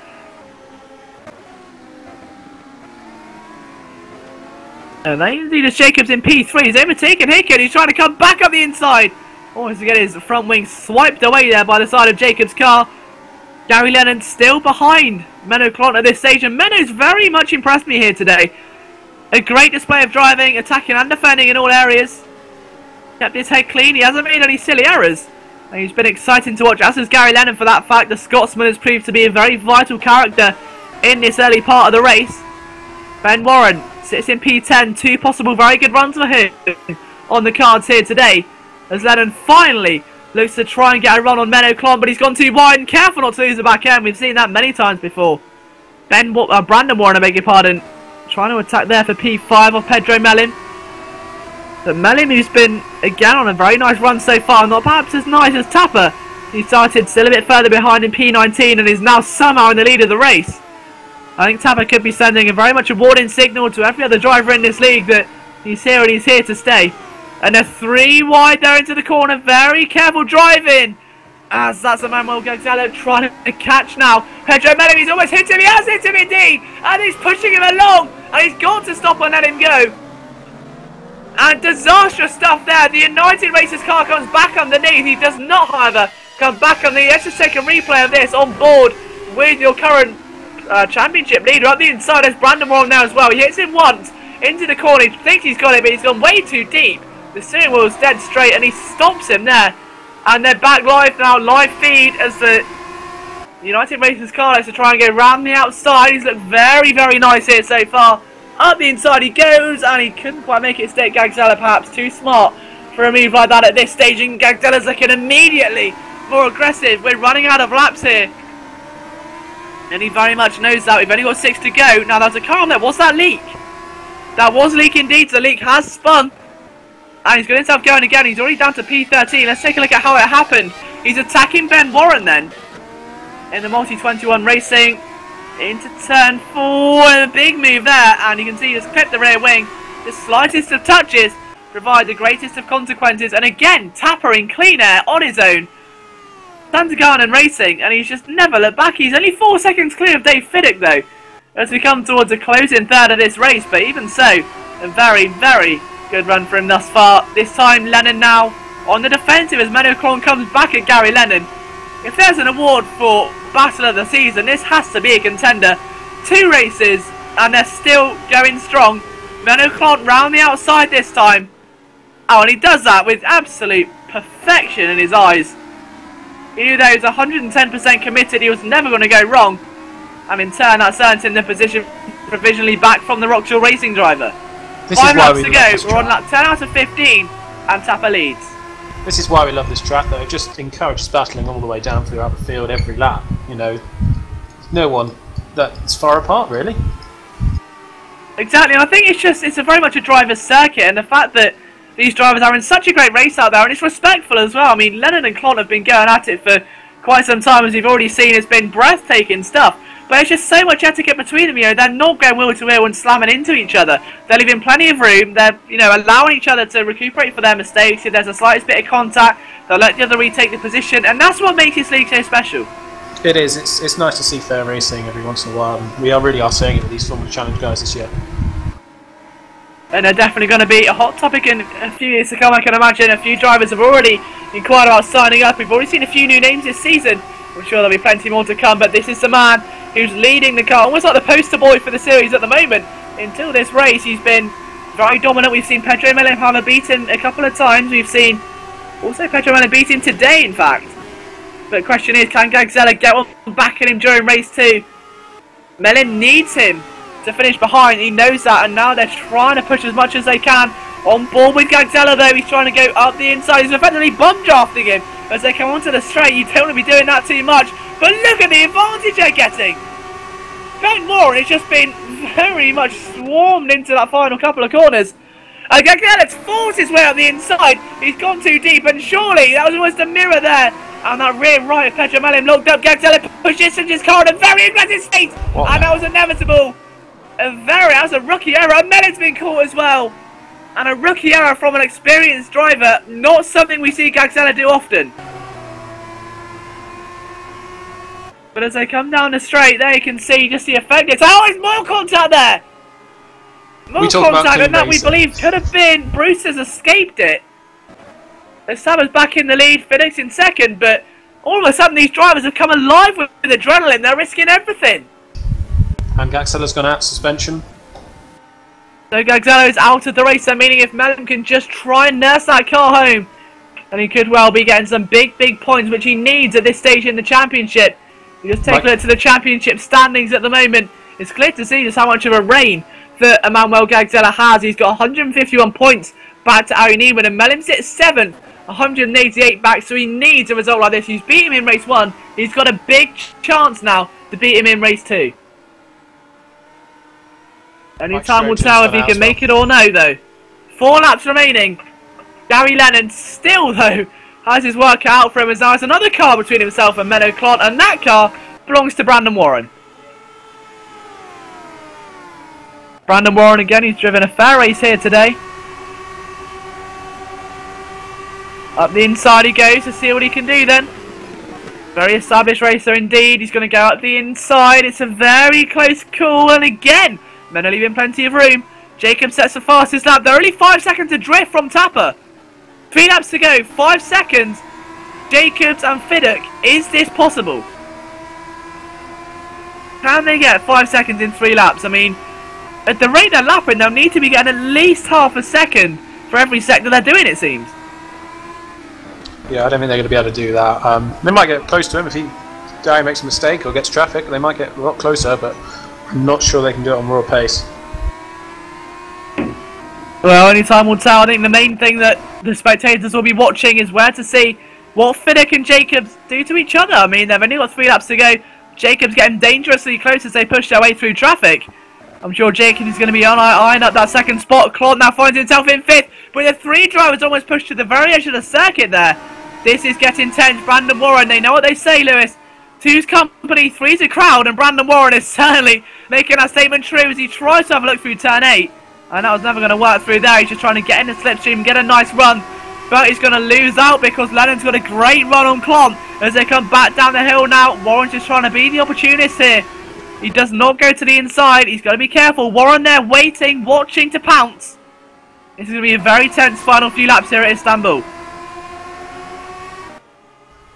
And they indeed as Jacobs in P3. He's overtaken Hicken. He's trying to come back up the inside. Almost to get his front wing swiped away there by the side of Jacobs' car. Gary Lennon still behind Menoclon at this stage. And Menno's very much impressed me here today. A great display of driving, attacking and defending in all areas. Kept his head clean. He hasn't made any silly errors. And he's been exciting to watch, as is Gary Lennon for that fact. The Scotsman has proved to be a very vital character in this early part of the race. Ben Warren sits in P10, 2 possible very good runs for him on the cards here today. As Lennon finally looks to try and get a run on Menoclon, but he's gone too wide and careful not to lose the back end. We've seen that many times before. Brandon Warren, I beg your pardon, trying to attack there for P5 of Pedro Mellin. But Mellin, who's been again on a very nice run so far, not perhaps as nice as Tapper. He started still a bit further behind in P19 and is now somehow in the lead of the race. I think Tapper could be sending a very much a warning signal to every other driver in this league that he's here and he's here to stay. And a 3 wide there into the corner. Very careful driving. As that's Emmanuel Gagzella trying to catch now. Pedro Mellin, he's almost hit him. He has hit him indeed. And he's pushing him along. And he's got to stop and let him go. And disastrous stuff there. The United Racers car comes back underneath. He does not, however, come back underneath. Let's just take a replay of this on board with your current championship leader. Up the inside, there's Brandon Warren now as well. He hits him once into the corner. He thinks he's got it, but he's gone way too deep. The steering wheel's dead straight, and he stops him there. And they're back live now, live feed, as the United Racers car likes to try and go round the outside. He's looked very, very nice here so far. Up the inside he goes, and he couldn't quite make it stick. Gagzella perhaps too smart for a move like that at this stage, and Gagzella's looking immediately more aggressive. We're running out of laps here, and he very much knows that. We've only got 6 to go. Now there's a car on there. What's that leak? That was leak indeed. The leak has spun, and he's got himself going again. He's already down to P13. Let's take a look at how it happened. He's attacking Ben Warren then in the Multi-21 Racing into turn 4, and a big move there, and you can see he's clipped the rear wing. The slightest of touches provide the greatest of consequences, and again Tapper in clean air on his own. Sandergarden Racing, and he's just never looked back. He's only 4 seconds clear of Dave Fiddick though, as we come towards the closing third of this race, but even so, a very, very good run for him thus far. This time Lennon now on the defensive as Menocron comes back at Gary Lennon. If there's an award for Battle of the Season, this has to be a contender. 2 races and they're still going strong. Menocron round the outside this time. Oh, and he does that with absolute perfection in his eyes. He knew that he was 110% committed, he was never going to go wrong. And in turn that's earned him the position provisionally back from the Rockshall Racing driver. 5 laps to go, we're on lap 10 out of 15 and Tapper leads. This is why we love this track though, it just encourages battling all the way down throughout the field every lap, you know. No one that's far apart really. Exactly, and I think it's very much a driver's circuit, and the fact that these drivers are in such a great race out there, and it's respectful as well. I mean, Lennon and Clont have been going at it for quite some time, as you've already seen. It's been breathtaking stuff, but it's just so much etiquette between them. You know, they're not going wheel to wheel and slamming into each other. They're leaving plenty of room. They're, you know, allowing each other to recuperate for their mistakes. If there's a slightest bit of contact, they'll let the other retake the position, and that's what makes this league so special. It is. It's nice to see fair racing every once in a while, and we really are seeing it with these Formula Challenge guys this year. And they're definitely going to be a hot topic in a few years to come, I can imagine. A few drivers have already inquired about signing up. We've already seen a few new names this season. I'm sure there'll be plenty more to come, but this is the man who's leading the car, almost like the poster boy for the series at the moment. Until this race, he's been very dominant. We've seen Pedro Melempama beaten a couple of times. We've seen also Pedro Melempama beat him today, in fact. But the question is, can Gagzella get one back in him during race 2? Melin needs him to finish behind, he knows that, and now they're trying to push as much as they can. On board with Gagzella though, he's trying to go up the inside. He's effectively bomb drafting him as they come onto the straight. You don't want to be doing that too much, but look at the advantage they're getting. Ben Warren has just been very much swarmed into that final couple of corners. Gagzella's forced his way up the inside. He's gone too deep, and surely that was almost a mirror there. And that rear right of Pedro Melin looked up. Gagzella pushes his car in a very aggressive state, and that was inevitable. That was a rookie error, and Melin's been caught as well. And a rookie error from an experienced driver, not something we see Gagzella do often. But as they come down the straight, there you can see just the effect. It's always more contact there! More contact, and that we believe could have been Bruce has escaped it. As Saba's back in the lead, Fiddick's in second, but all of a sudden these drivers have come alive with adrenaline, they're risking everything. And Gagzella's gone out suspension. So Gagzella is out of the race, so meaning if Melon can just try and nurse that car home, then he could well be getting some big points, which he needs at this stage in the championship. You just take a look to the championship standings at the moment. It's clear to see just how much of a reign that Emmanuel Gagzella has. He's got 151 points back to R09, and Melon sits 7th, 188 back, so he needs a result like this. He's beat him in race 1. He's got a big chance now to beat him in race 2. Only time will tell if he can make it or no, though. 4 laps remaining. Gary Lennon still, though, has his work cut out for him, as now there's another car between himself and Menno Clont, and that car belongs to Brandon Warren. Brandon Warren again, he's driven a fair race here today. Up the inside he goes to see what he can do then. Very established racer indeed. He's going to go up the inside. It's a very close call, and again, Menno leaving plenty of room. Jenkins sets the fastest lap. They're only 5 seconds adrift from Tapper. 3 laps to go, 5 seconds. Jacobs and Fiddick. Is this possible? Can they get 5 seconds in 3 laps? I mean, at the rate they're lapping, they'll need to be getting at least half a second for every sector they're doing, it seems. Yeah, I don't think they're going to be able to do that. They might get close to him if Gary makes a mistake or gets traffic. They might get a lot closer, but I'm not sure they can do it on raw pace. Well, only time will tell. I think the main thing that the spectators will be watching is where to see what Fiddick and Jacobs do to each other. I mean, they've only got 3 laps to go. Jacobs getting dangerously close as they push their way through traffic. I'm sure Jenkins is going to be eyeing up that second spot. Clont now finds himself in 5th, but the 3 drivers almost pushed to the very edge of the circuit there. This is getting tense. Brandon Warren, they know what they say, Lewis. 2's company, 3's a crowd, and Brandon Warren is certainly making that statement true as he tries to have a look through turn 8. And that was never going to work through there. He's just trying to get in the slipstream, get a nice run. But he's going to lose out because Lennon's got a great run on Clont as they come back down the hill now. Warren's just trying to be the opportunist here. He does not go to the inside. He's got to be careful. Warren there waiting, watching to pounce. This is going to be a very tense final few laps here at Istanbul.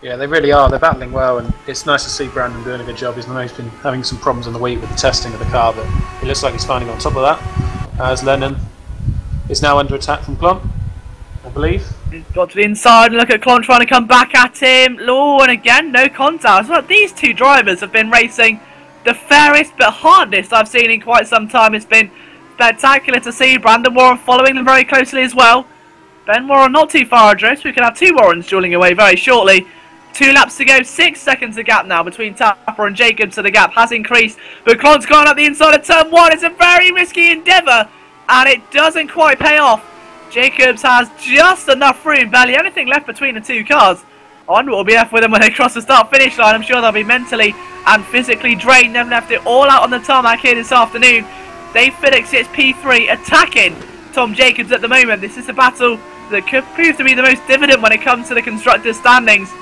Yeah, they really are. They're battling well, and it's nice to see Brandon doing a good job. He's been having some problems in the week with the testing of the car, but it looks like he's finally on top of that. As Lennon is now under attack from Clont, I believe. He's got to the inside and look at Clont trying to come back at him. Oh, and again, no contact. Well, these 2 drivers have been racing the fairest but hardest I've seen in quite some time. It's been spectacular to see Brandon Warren following them very closely as well. Ben Warren not too far adrift. We could have 2 Warrens dueling away very shortly. 2 laps to go, 6 seconds of gap now between Tapper and Jacobs, so the gap has increased. But Clont's gone up the inside of turn 1. It's a very risky endeavour, and it doesn't quite pay off. Jacobs has just enough room, barely anything left between the 2 cars. I wonder what will be left with them when they cross the start-finish line. I'm sure they'll be mentally and physically drained. They've left it all out on the tarmac here this afternoon. Dave Fiddick sits P3, attacking Tom Jacobs at the moment. This is a battle that could prove to be the most dividend when it comes to the constructors' standings.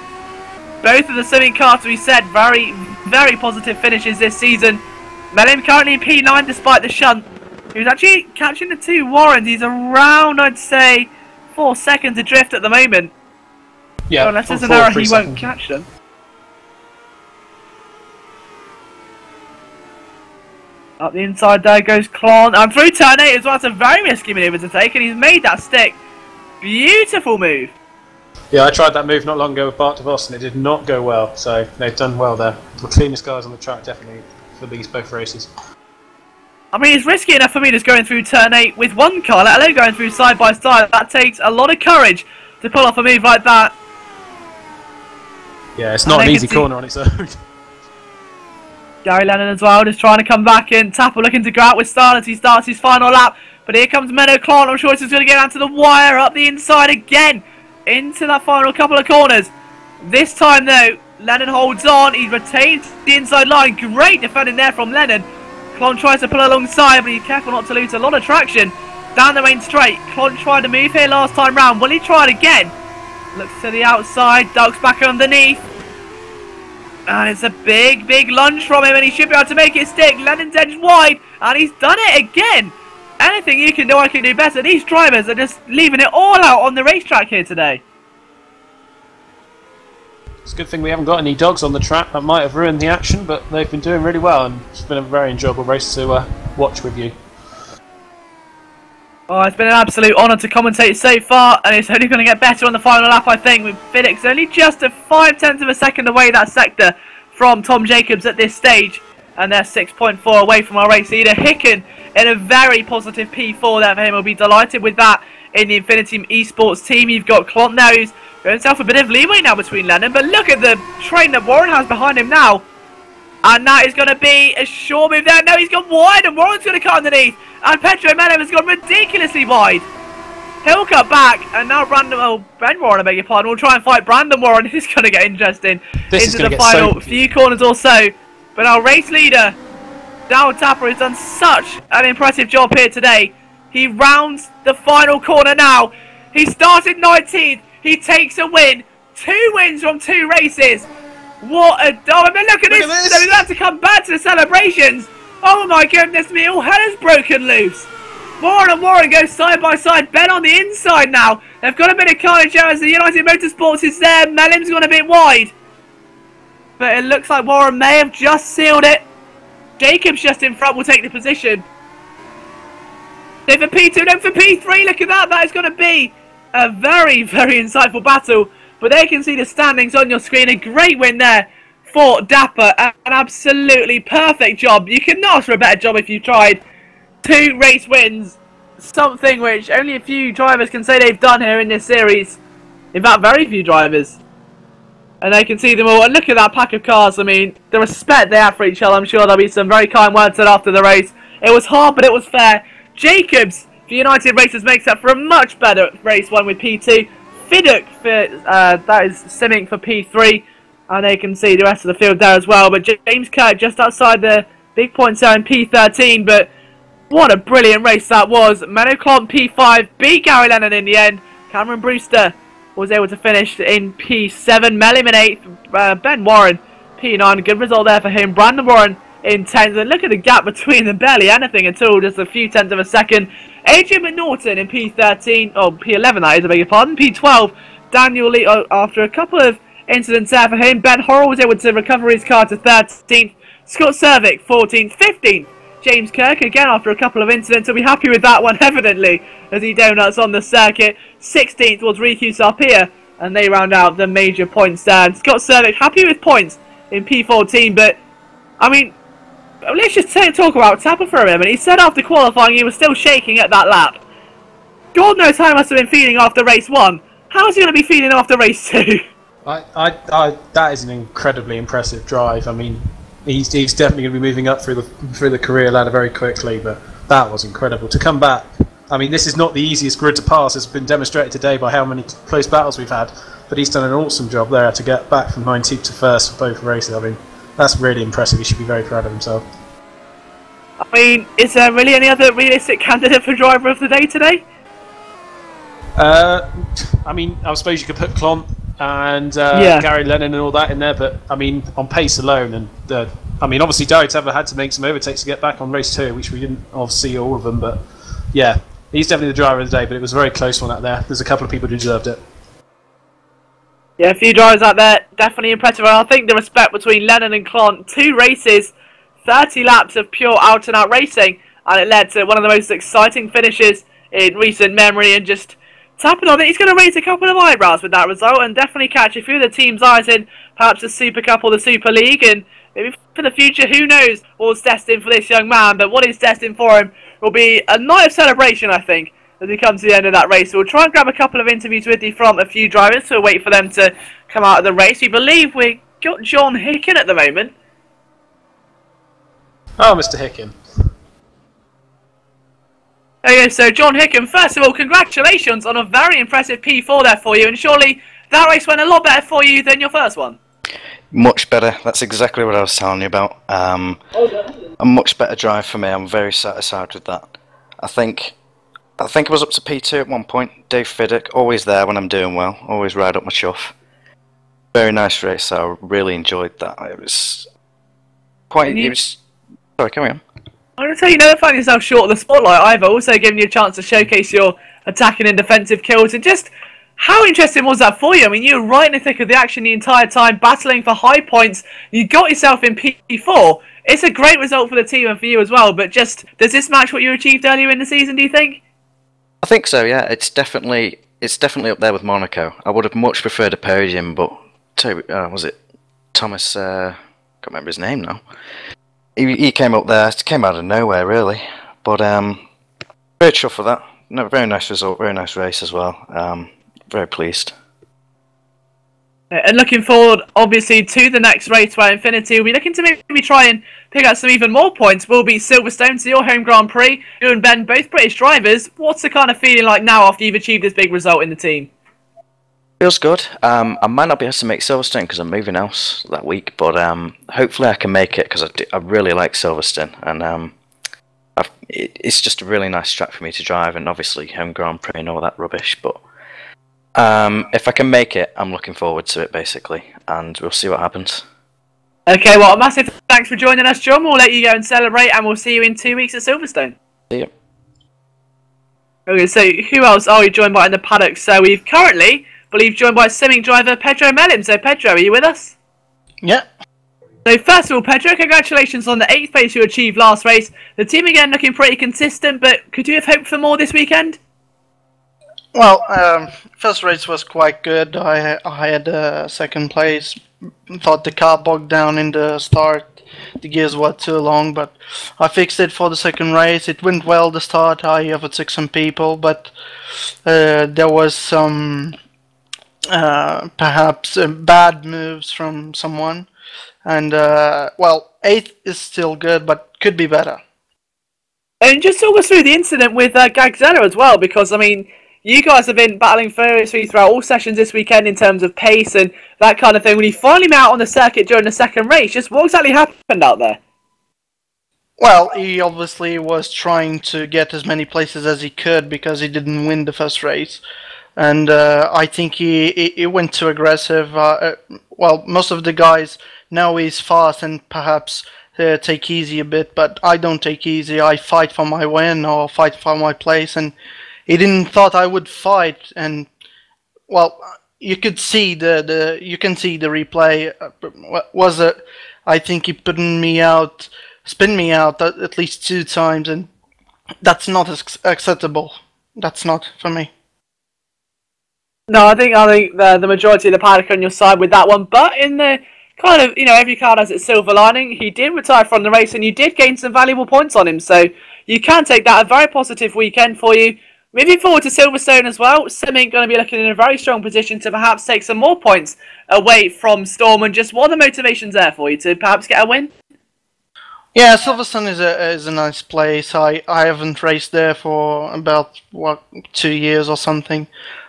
Both of the swimming cars, we said, very, very positive finishes this season. Melin currently in P9 despite the shunt. He was actually catching the 2 Warrens. He's around, I'd say, 4 seconds adrift at the moment. Yeah, so unless there's an error, he won't catch them. Up the inside there goes Clont. And through turn 8 as well. It's a very risky manoeuvre to take, and he's made that stick. Beautiful move. Yeah, I tried that move not long ago with Bart DeVos and it did not go well, so they've done well there. The cleanest cars on the track, definitely, for these both races. I mean, it's risky enough for me just going through turn 8 with 1 car, let alone going through side by side. That takes a lot of courage to pull off a move like that. Yeah, it's not an easy corner on its own. Gary Lennon as well, just trying to come back in. Tapper looking to go out with style as he starts his final lap. But here comes Menno Clont. I'm sure this is going to get down to the wire, up the inside again, into that final couple of corners. This time though, Lennon holds on. He retains the inside line. Great defending there from Lennon. Clont tries to pull alongside, but he's careful not to lose a lot of traction down the main straight. Clont tried to move here last time round. Will he try it again? Looks to the outside, ducks back underneath. And it's a big, big lunge from him, and he should be able to make it stick. Lennon's edged wide, and he's done it again. Anything you can do, I can do better. These drivers are just leaving it all out on the racetrack here today. It's a good thing we haven't got any dogs on the track. That might have ruined the action, but they've been doing really well, and it's been a very enjoyable race to watch with you. Oh, it's been an absolute honour to commentate so far, and it's only going to get better on the final lap, I think, with Fiddick's only just a 0.5 of a second away that sector from Tom Jacobs at this stage, and they're 6.4 away from our race leader. Hicken in a very positive P4 there for him. We'll be delighted with that in the Infinity Esports team. You've got Clont now, who's got himself a bit of leeway now between Lennon, but look at the train that Warren has behind him now. And that is going to be a short move there. No, he's gone wide, and Warren's going to cut underneath. And Petro Menem has gone ridiculously wide. He'll cut back, and now Ben Warren, I beg your pardon, will try and fight Brandon Warren. This is going to get interesting into the final few corners or so. But our race leader, Darryl Tapper, has done such an impressive job here today. He rounds the final corner now. He started 19th. He takes a win. 2 wins from 2 races. What a dog. I mean, look at this. So he's had to come back to the celebrations. Oh my goodness me, all hell has broken loose. Warren and Warren go side by side. Ben on the inside now. They've got a bit of carnage out as the United Motorsports is there. Melim's gone a bit wide. But it looks like Warren may have just sealed it. Jacobs just in front will take the position. Then for P2, then for P3, look at that. That is going to be a very, very insightful battle. But there you can see the standings on your screen. A great win there for Dapper. An absolutely perfect job. You could not ask for a better job if you tried. 2 race wins. Something which only a few drivers can say they've done here in this series. In fact, very few drivers. And they can see them all. And look at that pack of cars. I mean, the respect they have for each other. I'm sure there'll be some very kind words said after the race. It was hard, but it was fair. Jacobs for United Racers makes up for a much better race one with P2. Fiddick for, that is Simic for P3. And they can see the rest of the field there as well. But James Kirk just outside the big points there in P13. But what a brilliant race that was. Menno Klomp P5 beat Gary Lennon in the end. Cameron Brewster was able to finish in P7. Melham in 8th. Ben Warren P9. Good result there for him. Brandon Warren in 10th. And look at the gap between them. Barely anything at all. Just a few tenths of a second. Adrian McNaughton in P13. Oh, P11 that is, I beg your pardon. P12. Daniel Lee, after a couple of incidents there for him. Ben Horrell was able to recover his car to 13th. Scott Cervic 14th. 15th. James Kirk, again after a couple of incidents, will be happy with that one, evidently, as he donuts on the circuit. 16th was Riku Sarpia, and they round out the major points there. And Scott Cervic happy with points in P14, but, I mean, let's just talk about Tapper for a minute. He said after qualifying he was still shaking at that lap. God knows how he must have been feeling after race 1. How is he going to be feeling after race 2? That is an incredibly impressive drive. I mean, he's definitely going to be moving up through the career ladder very quickly, but that was incredible. To come back, I mean, this is not the easiest grid to pass. It's been demonstrated today by how many close battles we've had, but he's done an awesome job there to get back from 19th to 1st for both races. I mean, that's really impressive. He should be very proud of himself. I mean, is there really any other realistic candidate for driver of the day today? I mean, I suppose you could put Klomp and Gary Lennon and all that in there, but I mean, on pace alone, and I mean, obviously Daytava had to make some overtakes to get back on race 2, which we didn't obviously see all of them, but yeah, he's definitely the driver of the day, but it was a very close one out there. There's a couple of people who deserved it. Yeah, a few drivers out there, definitely impressive. And I think the respect between Lennon and Klomp, 2 races, 30 laps of pure out-and-out racing, and it led to one of the most exciting finishes in recent memory, and just tapping on it, he's going to raise a couple of eyebrows with that result and definitely catch a few of the team's eyes in perhaps the Super Cup or the Super League, and maybe for the future, who knows what's destined for this young man. But what is destined for him will be a night of celebration, I think, as he comes to the end of that race. So we'll try and grab a couple of interviews with you from a few drivers, so we'll wait for them to come out of the race. We believe we've got John Hicken at the moment. Oh, Mr. Hicken. Okay, so John Hicken, first of all, congratulations on a very impressive P4 there for you, and surely that race went a lot better for you than your first one. Much better. That's exactly what I was telling you about. A much better drive for me. I'm very satisfied with that. I think I was up to P2 at one point. Dave Fiddick, always there when I'm doing well. Always ride up my chuff. Very nice race. I really enjoyed that. It was quite. It was. Sorry, carry on. I'm going to tell you, never find yourself short of the spotlight either. Also giving you a chance to showcase your attacking and defensive kills. And just how interesting was that for you? I mean, you were right in the thick of the action the entire time, battling for high points. You got yourself in P4. It's a great result for the team and for you as well. But just, does this match what you achieved earlier in the season, do you think? I think so, yeah. It's definitely up there with Monaco. I would have much preferred a podium, but was it Thomas? Can't remember his name now. He came up there, came out of nowhere really, but very chuffed for that. No, very nice result, very nice race as well. Very pleased. And looking forward, obviously, to the next race where Infinity will be looking to maybe try and pick up some even more points. Will be Silverstone, so your home Grand Prix. You and Ben, both British drivers. What's the kind of feeling like now after you've achieved this big result in the team? Feels good. I might not be able to make Silverstone because I'm moving else that week, but hopefully I can make it because I really like Silverstone, and it's just a really nice track for me to drive, and obviously home Grand Prix and all that rubbish. But if I can make it, I'm looking forward to it basically, and we'll see what happens. Okay, well, a massive thanks for joining us, John. We'll let you go and celebrate, and we'll see you in 2 weeks at Silverstone. See you. Okay, so who else are we joined by in the paddock? So we've currently, I believe, joined by Simic driver Pedro Melham. So Pedro, are you with us? Yeah. So first of all, Pedro, congratulations on the 8th place you achieved last race. The team again looking pretty consistent, but could you have hoped for more this weekend? Well, first race was quite good. I had second place. Thought the car bogged down in the start. The gears were too long, but I fixed it for the second race. It went well the start. I overtook some people, but there was some perhaps bad moves from someone. And well, 8th is still good, but could be better. And just talk us through the incident with Gagzella as well, because I mean, you guys have been battling furiously throughout all sessions this weekend in terms of pace and that kind of thing. When you finally met out on the circuit during the second race, just what exactly happened out there? Well, he obviously was trying to get as many places as he could because he didn't win the first race. And I think he went too aggressive. Well, most of the guys know he's fast and perhaps take easy a bit, but I don't take easy. I fight for my win or fight for my place, and he didn't thought I would fight. And well, you could see you can see the replay. I think he spin me out at least 2 times, and that's not acceptable. That's not for me. No, I think the majority of the paddock on your side with that one, but in the kind of, you know, every card has its silver lining. He did retire from the race, and you did gain some valuable points on him, so you can take that a very positive weekend for you. Moving forward to Silverstone as well, Semming going to be looking in a very strong position to perhaps take some more points away from Storm. And just what are the motivations there for you to perhaps get a win? Yeah, Silverstone is a nice place. I haven't raced there for about 2 years or something.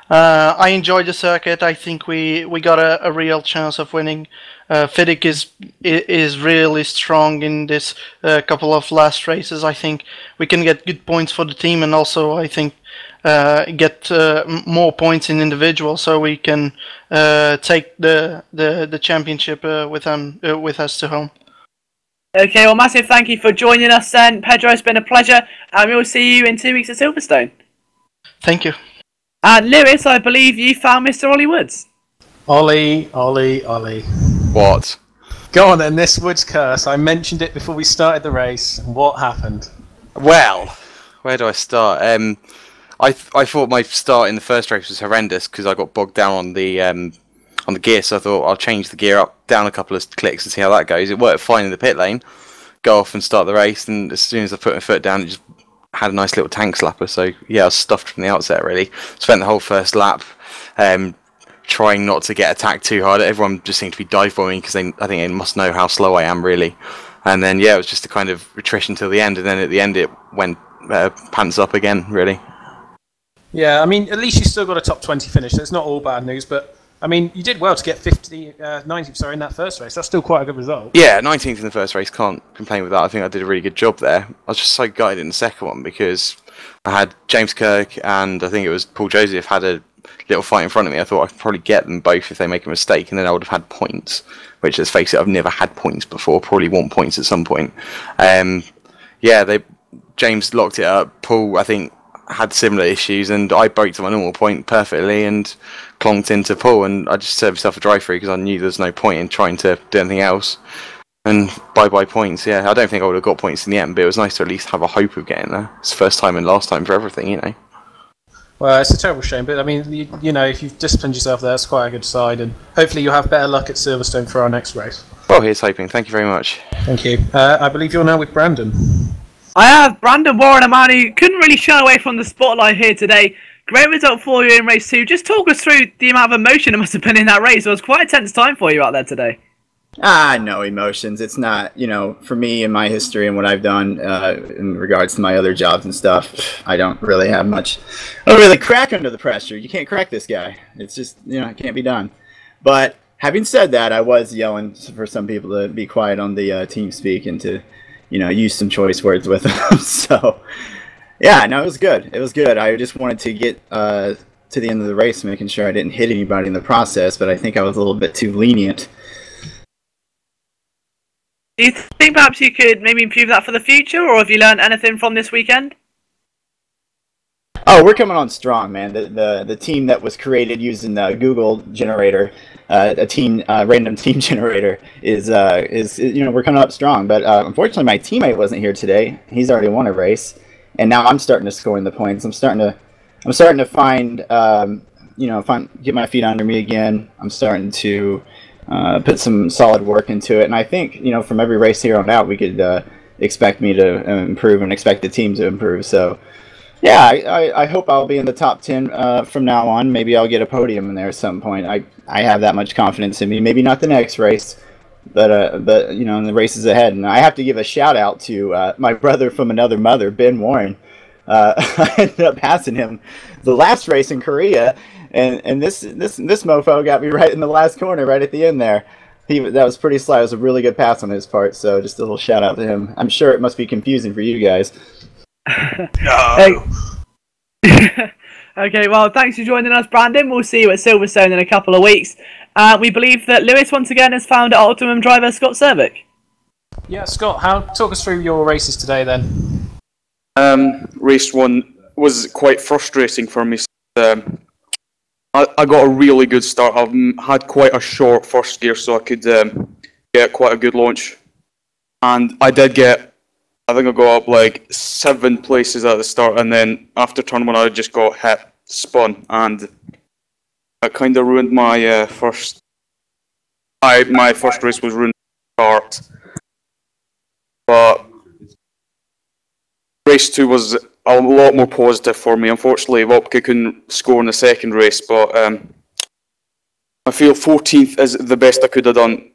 I enjoyed the circuit. I think we got a real chance of winning. Fiddick is really strong in this couple of last races. I think we can get good points for the team, and also I think get more points in individual, so we can take the championship with us to home. Okay, well, massive thank you for joining us, then, Pedro. It's been a pleasure, and we will see you in 2 weeks at Silverstone. Thank you. And Lewis, I believe you found Mr. Ollie Woods. Ollie. What? Go on then, this Woods curse. I mentioned it before we started the race. What happened? Well, where do I start? I thought my start in the first race was horrendous because I got bogged down on the gear, so I thought I'll change the gear up, down a couple of clicks and see how that goes. It worked fine in the pit lane. Go off and start the race, and as soon as I put my foot down, it just had a nice little tank slapper. So yeah, I was stuffed from the outset really. Spent the whole first lap trying not to get attacked too hard. Everyone just seemed to be dive bombing because I think they must know how slow I am really. And then yeah, it was just a kind of attrition till the end, and then at the end it went pants up again really. Yeah, I mean, at least you still got a top 20 finish. So it's not all bad news, but I mean, you did well to get 90 in that first race. That's still quite a good result. Yeah, 19th in the first race, can't complain with that. I think I did a really good job there. I was just so gutted in the second one because I had James Kirk and I think it was Paul Joseph had a little fight in front of me. I thought I could probably get them both if they make a mistake, and then I would have had points, which, let's face it, I've never had points before. Probably want points at some point. Yeah, James locked it up. Paul, I think, had similar issues, and I broke to my normal point perfectly and clonked into Paul, and I just served myself a drive-through because I knew there's no point in trying to do anything else. And bye-bye points, yeah. I don't think I would have got points in the end, but it was nice to at least have a hope of getting there. It's the first time and last time for everything, you know. Well, it's a terrible shame, but I mean, you know, if you've disciplined yourself there, it's quite a good side, and hopefully you'll have better luck at Silverstone for our next race. Well, here's hoping. Thank you very much. Thank you. I believe you're now with Brandon. I have Brandon Warren, a man who couldn't really shy away from the spotlight here today. Great result for you in race 2. Just talk us through the amount of emotion it must have been in that race. It was quite a tense time for you out there today. No emotions. It's not, you know, for me and my history and what I've done in regards to my other jobs and stuff, I don't really have much. I don't really crack under the pressure. You can't crack this guy. It's just, you know, it can't be done. But having said that, I was yelling for some people to be quiet on the team speak and to, you know, use some choice words with them. So, yeah, no, it was good. It was good. I just wanted to get to the end of the race, making sure I didn't hit anybody in the process, but I think I was a little bit too lenient. Do you think perhaps you could maybe improve that for the future, or have you learned anything from this weekend? Oh, we're coming on strong, man. The team that was created using the Google generator, random team generator, is we're coming up strong. But unfortunately, my teammate wasn't here today. He's already won a race, and now I'm starting to score in the points. I'm starting to find get my feet under me again. I'm starting to put some solid work into it, and I think from every race here on out, we could expect me to improve and expect the team to improve. So. Yeah, I hope I'll be in the top 10 from now on. Maybe I'll get a podium in there at some point. I have that much confidence in me. Maybe not the next race, but in the races ahead. And I have to give a shout out to my brother from another mother, Ben Warren. I ended up passing him the last race in Korea, and this mofo got me right in the last corner, right at the end there. That was pretty sly. It was a really good pass on his part. So just a little shout out to him. I'm sure it must be confusing for you guys. Okay, well, thanks for joining us, Brandon. We'll see you at Silverstone in a couple of weeks. We believe that Lewis once again has found Optimum driver Scott Cervic. Yeah, Scott, talk us through your races today then. Race 1 was quite frustrating for me. I got a really good start. I've had quite a short first gear, so I could get quite a good launch. And I did get, I think I got up like 7 places at the start, and then after turn 1 I just got hit, spun, and it kind of ruined my first. My first race was ruined by the start, but race 2 was a lot more positive for me. Unfortunately, Wopke couldn't score in the second race, but I feel 14th is the best I could have done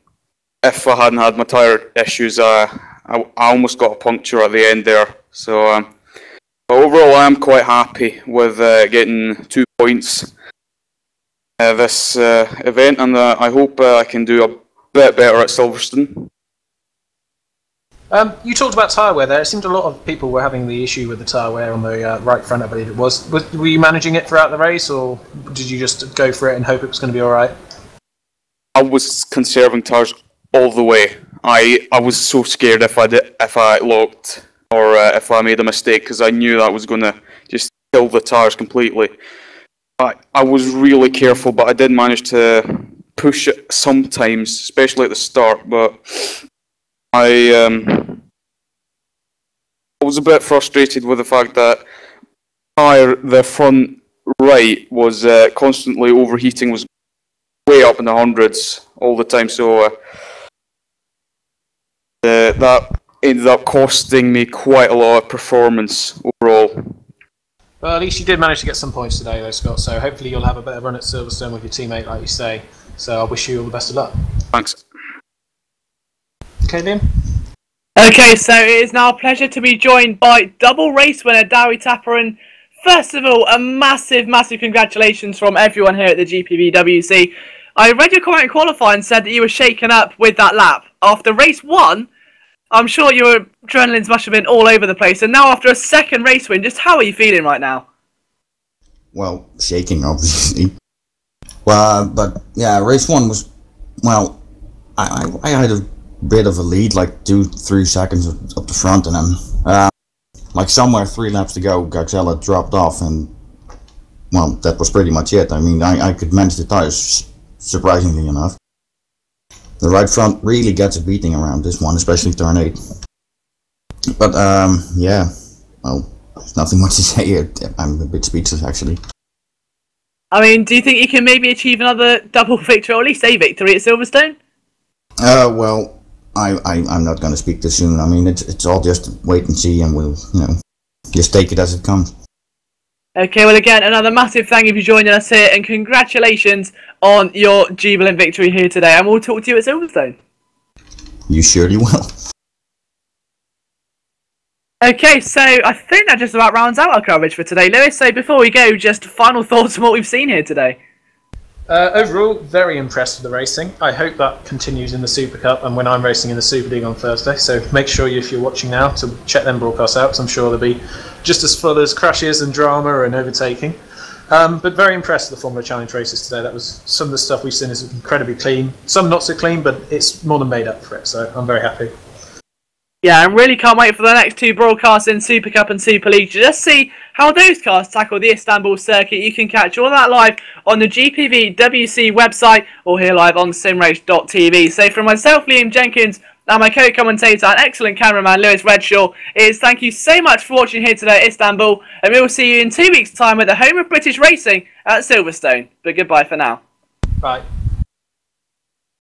if I hadn't had my tyre issues. I almost got a puncture at the end there, so but overall I am quite happy with getting 2 points this event, and I hope I can do a bit better at Silverstone. You talked about tyre wear there. It seemed a lot of people were having the issue with the tyre wear on the right front, I believe it was. Were you managing it throughout the race, or did you just go for it and hope it was going to be alright? I was conserving tyres all the way. I was so scared if I locked or if I made a mistake, because I knew that was going to just kill the tyres completely. I was really careful, but I did manage to push it sometimes, especially at the start. But I was a bit frustrated with the fact that the front right was constantly overheating, was way up in the hundreds all the time. So. That ended up costing me quite a lot of performance overall. Well, at least you did manage to get some points today, though, Scott. So hopefully you'll have a better run at Silverstone with your teammate, like you say. So I wish you all the best of luck. Thanks. Okay, Liam? Okay, so it is now a pleasure to be joined by double race winner Dowie Tapper. And first of all, a massive, massive congratulations from everyone here at the GPVWC. I read your comment in qualifying and said that you were shaken up with that lap. After race 1, I'm sure your adrenaline's must have been all over the place. And now after a second race win, just how are you feeling right now? Well, shaking, obviously. Well, but yeah, race 1 was, well, I had a bit of a lead, like 2-3 seconds up the front, and then, like somewhere 3 laps to go, Garcella dropped off, and, well, that was pretty much it. I mean, I could manage the tires, surprisingly enough. The right front really gets a beating around this one, especially turn 8. But, yeah, well, there's nothing much to say here. I'm a bit speechless, actually. I mean, do you think you can maybe achieve another double victory, or at least a victory at Silverstone? Well, I'm not going to speak too soon. I mean, it's all just wait and see, and we'll, just take it as it comes. Okay, well, again, another massive thank you for joining us here, and congratulations on your jubilant victory here today, and we'll talk to you at Silverstone. You surely will. Okay, so I think that just about rounds out our coverage for today, Lewis. So before we go, just final thoughts on what we've seen here today. Overall, very impressed with the racing. I hope that continues in the Super Cup and when I'm racing in the Super League on Thursday. So make sure if you're watching now to check them broadcasts out, because I'm sure they'll be just as full as crashes and drama and overtaking. But very impressed with the Formula Challenge races today. That was some of the stuff we've seen is incredibly clean. Some not so clean, but it's more than made up for it. So I'm very happy. Yeah, I really can't wait for the next two broadcasts in Super Cup and Super League to just see how those cars tackle the Istanbul circuit. You can catch all that live on the GPVWC website or here live on simrace.tv. So from myself, Liam Jenkins, and my co-commentator and excellent cameraman, Lewis Redshaw, thank you so much for watching here today at Istanbul, and we will see you in 2 weeks' time at the home of British racing at Silverstone. But goodbye for now. Bye.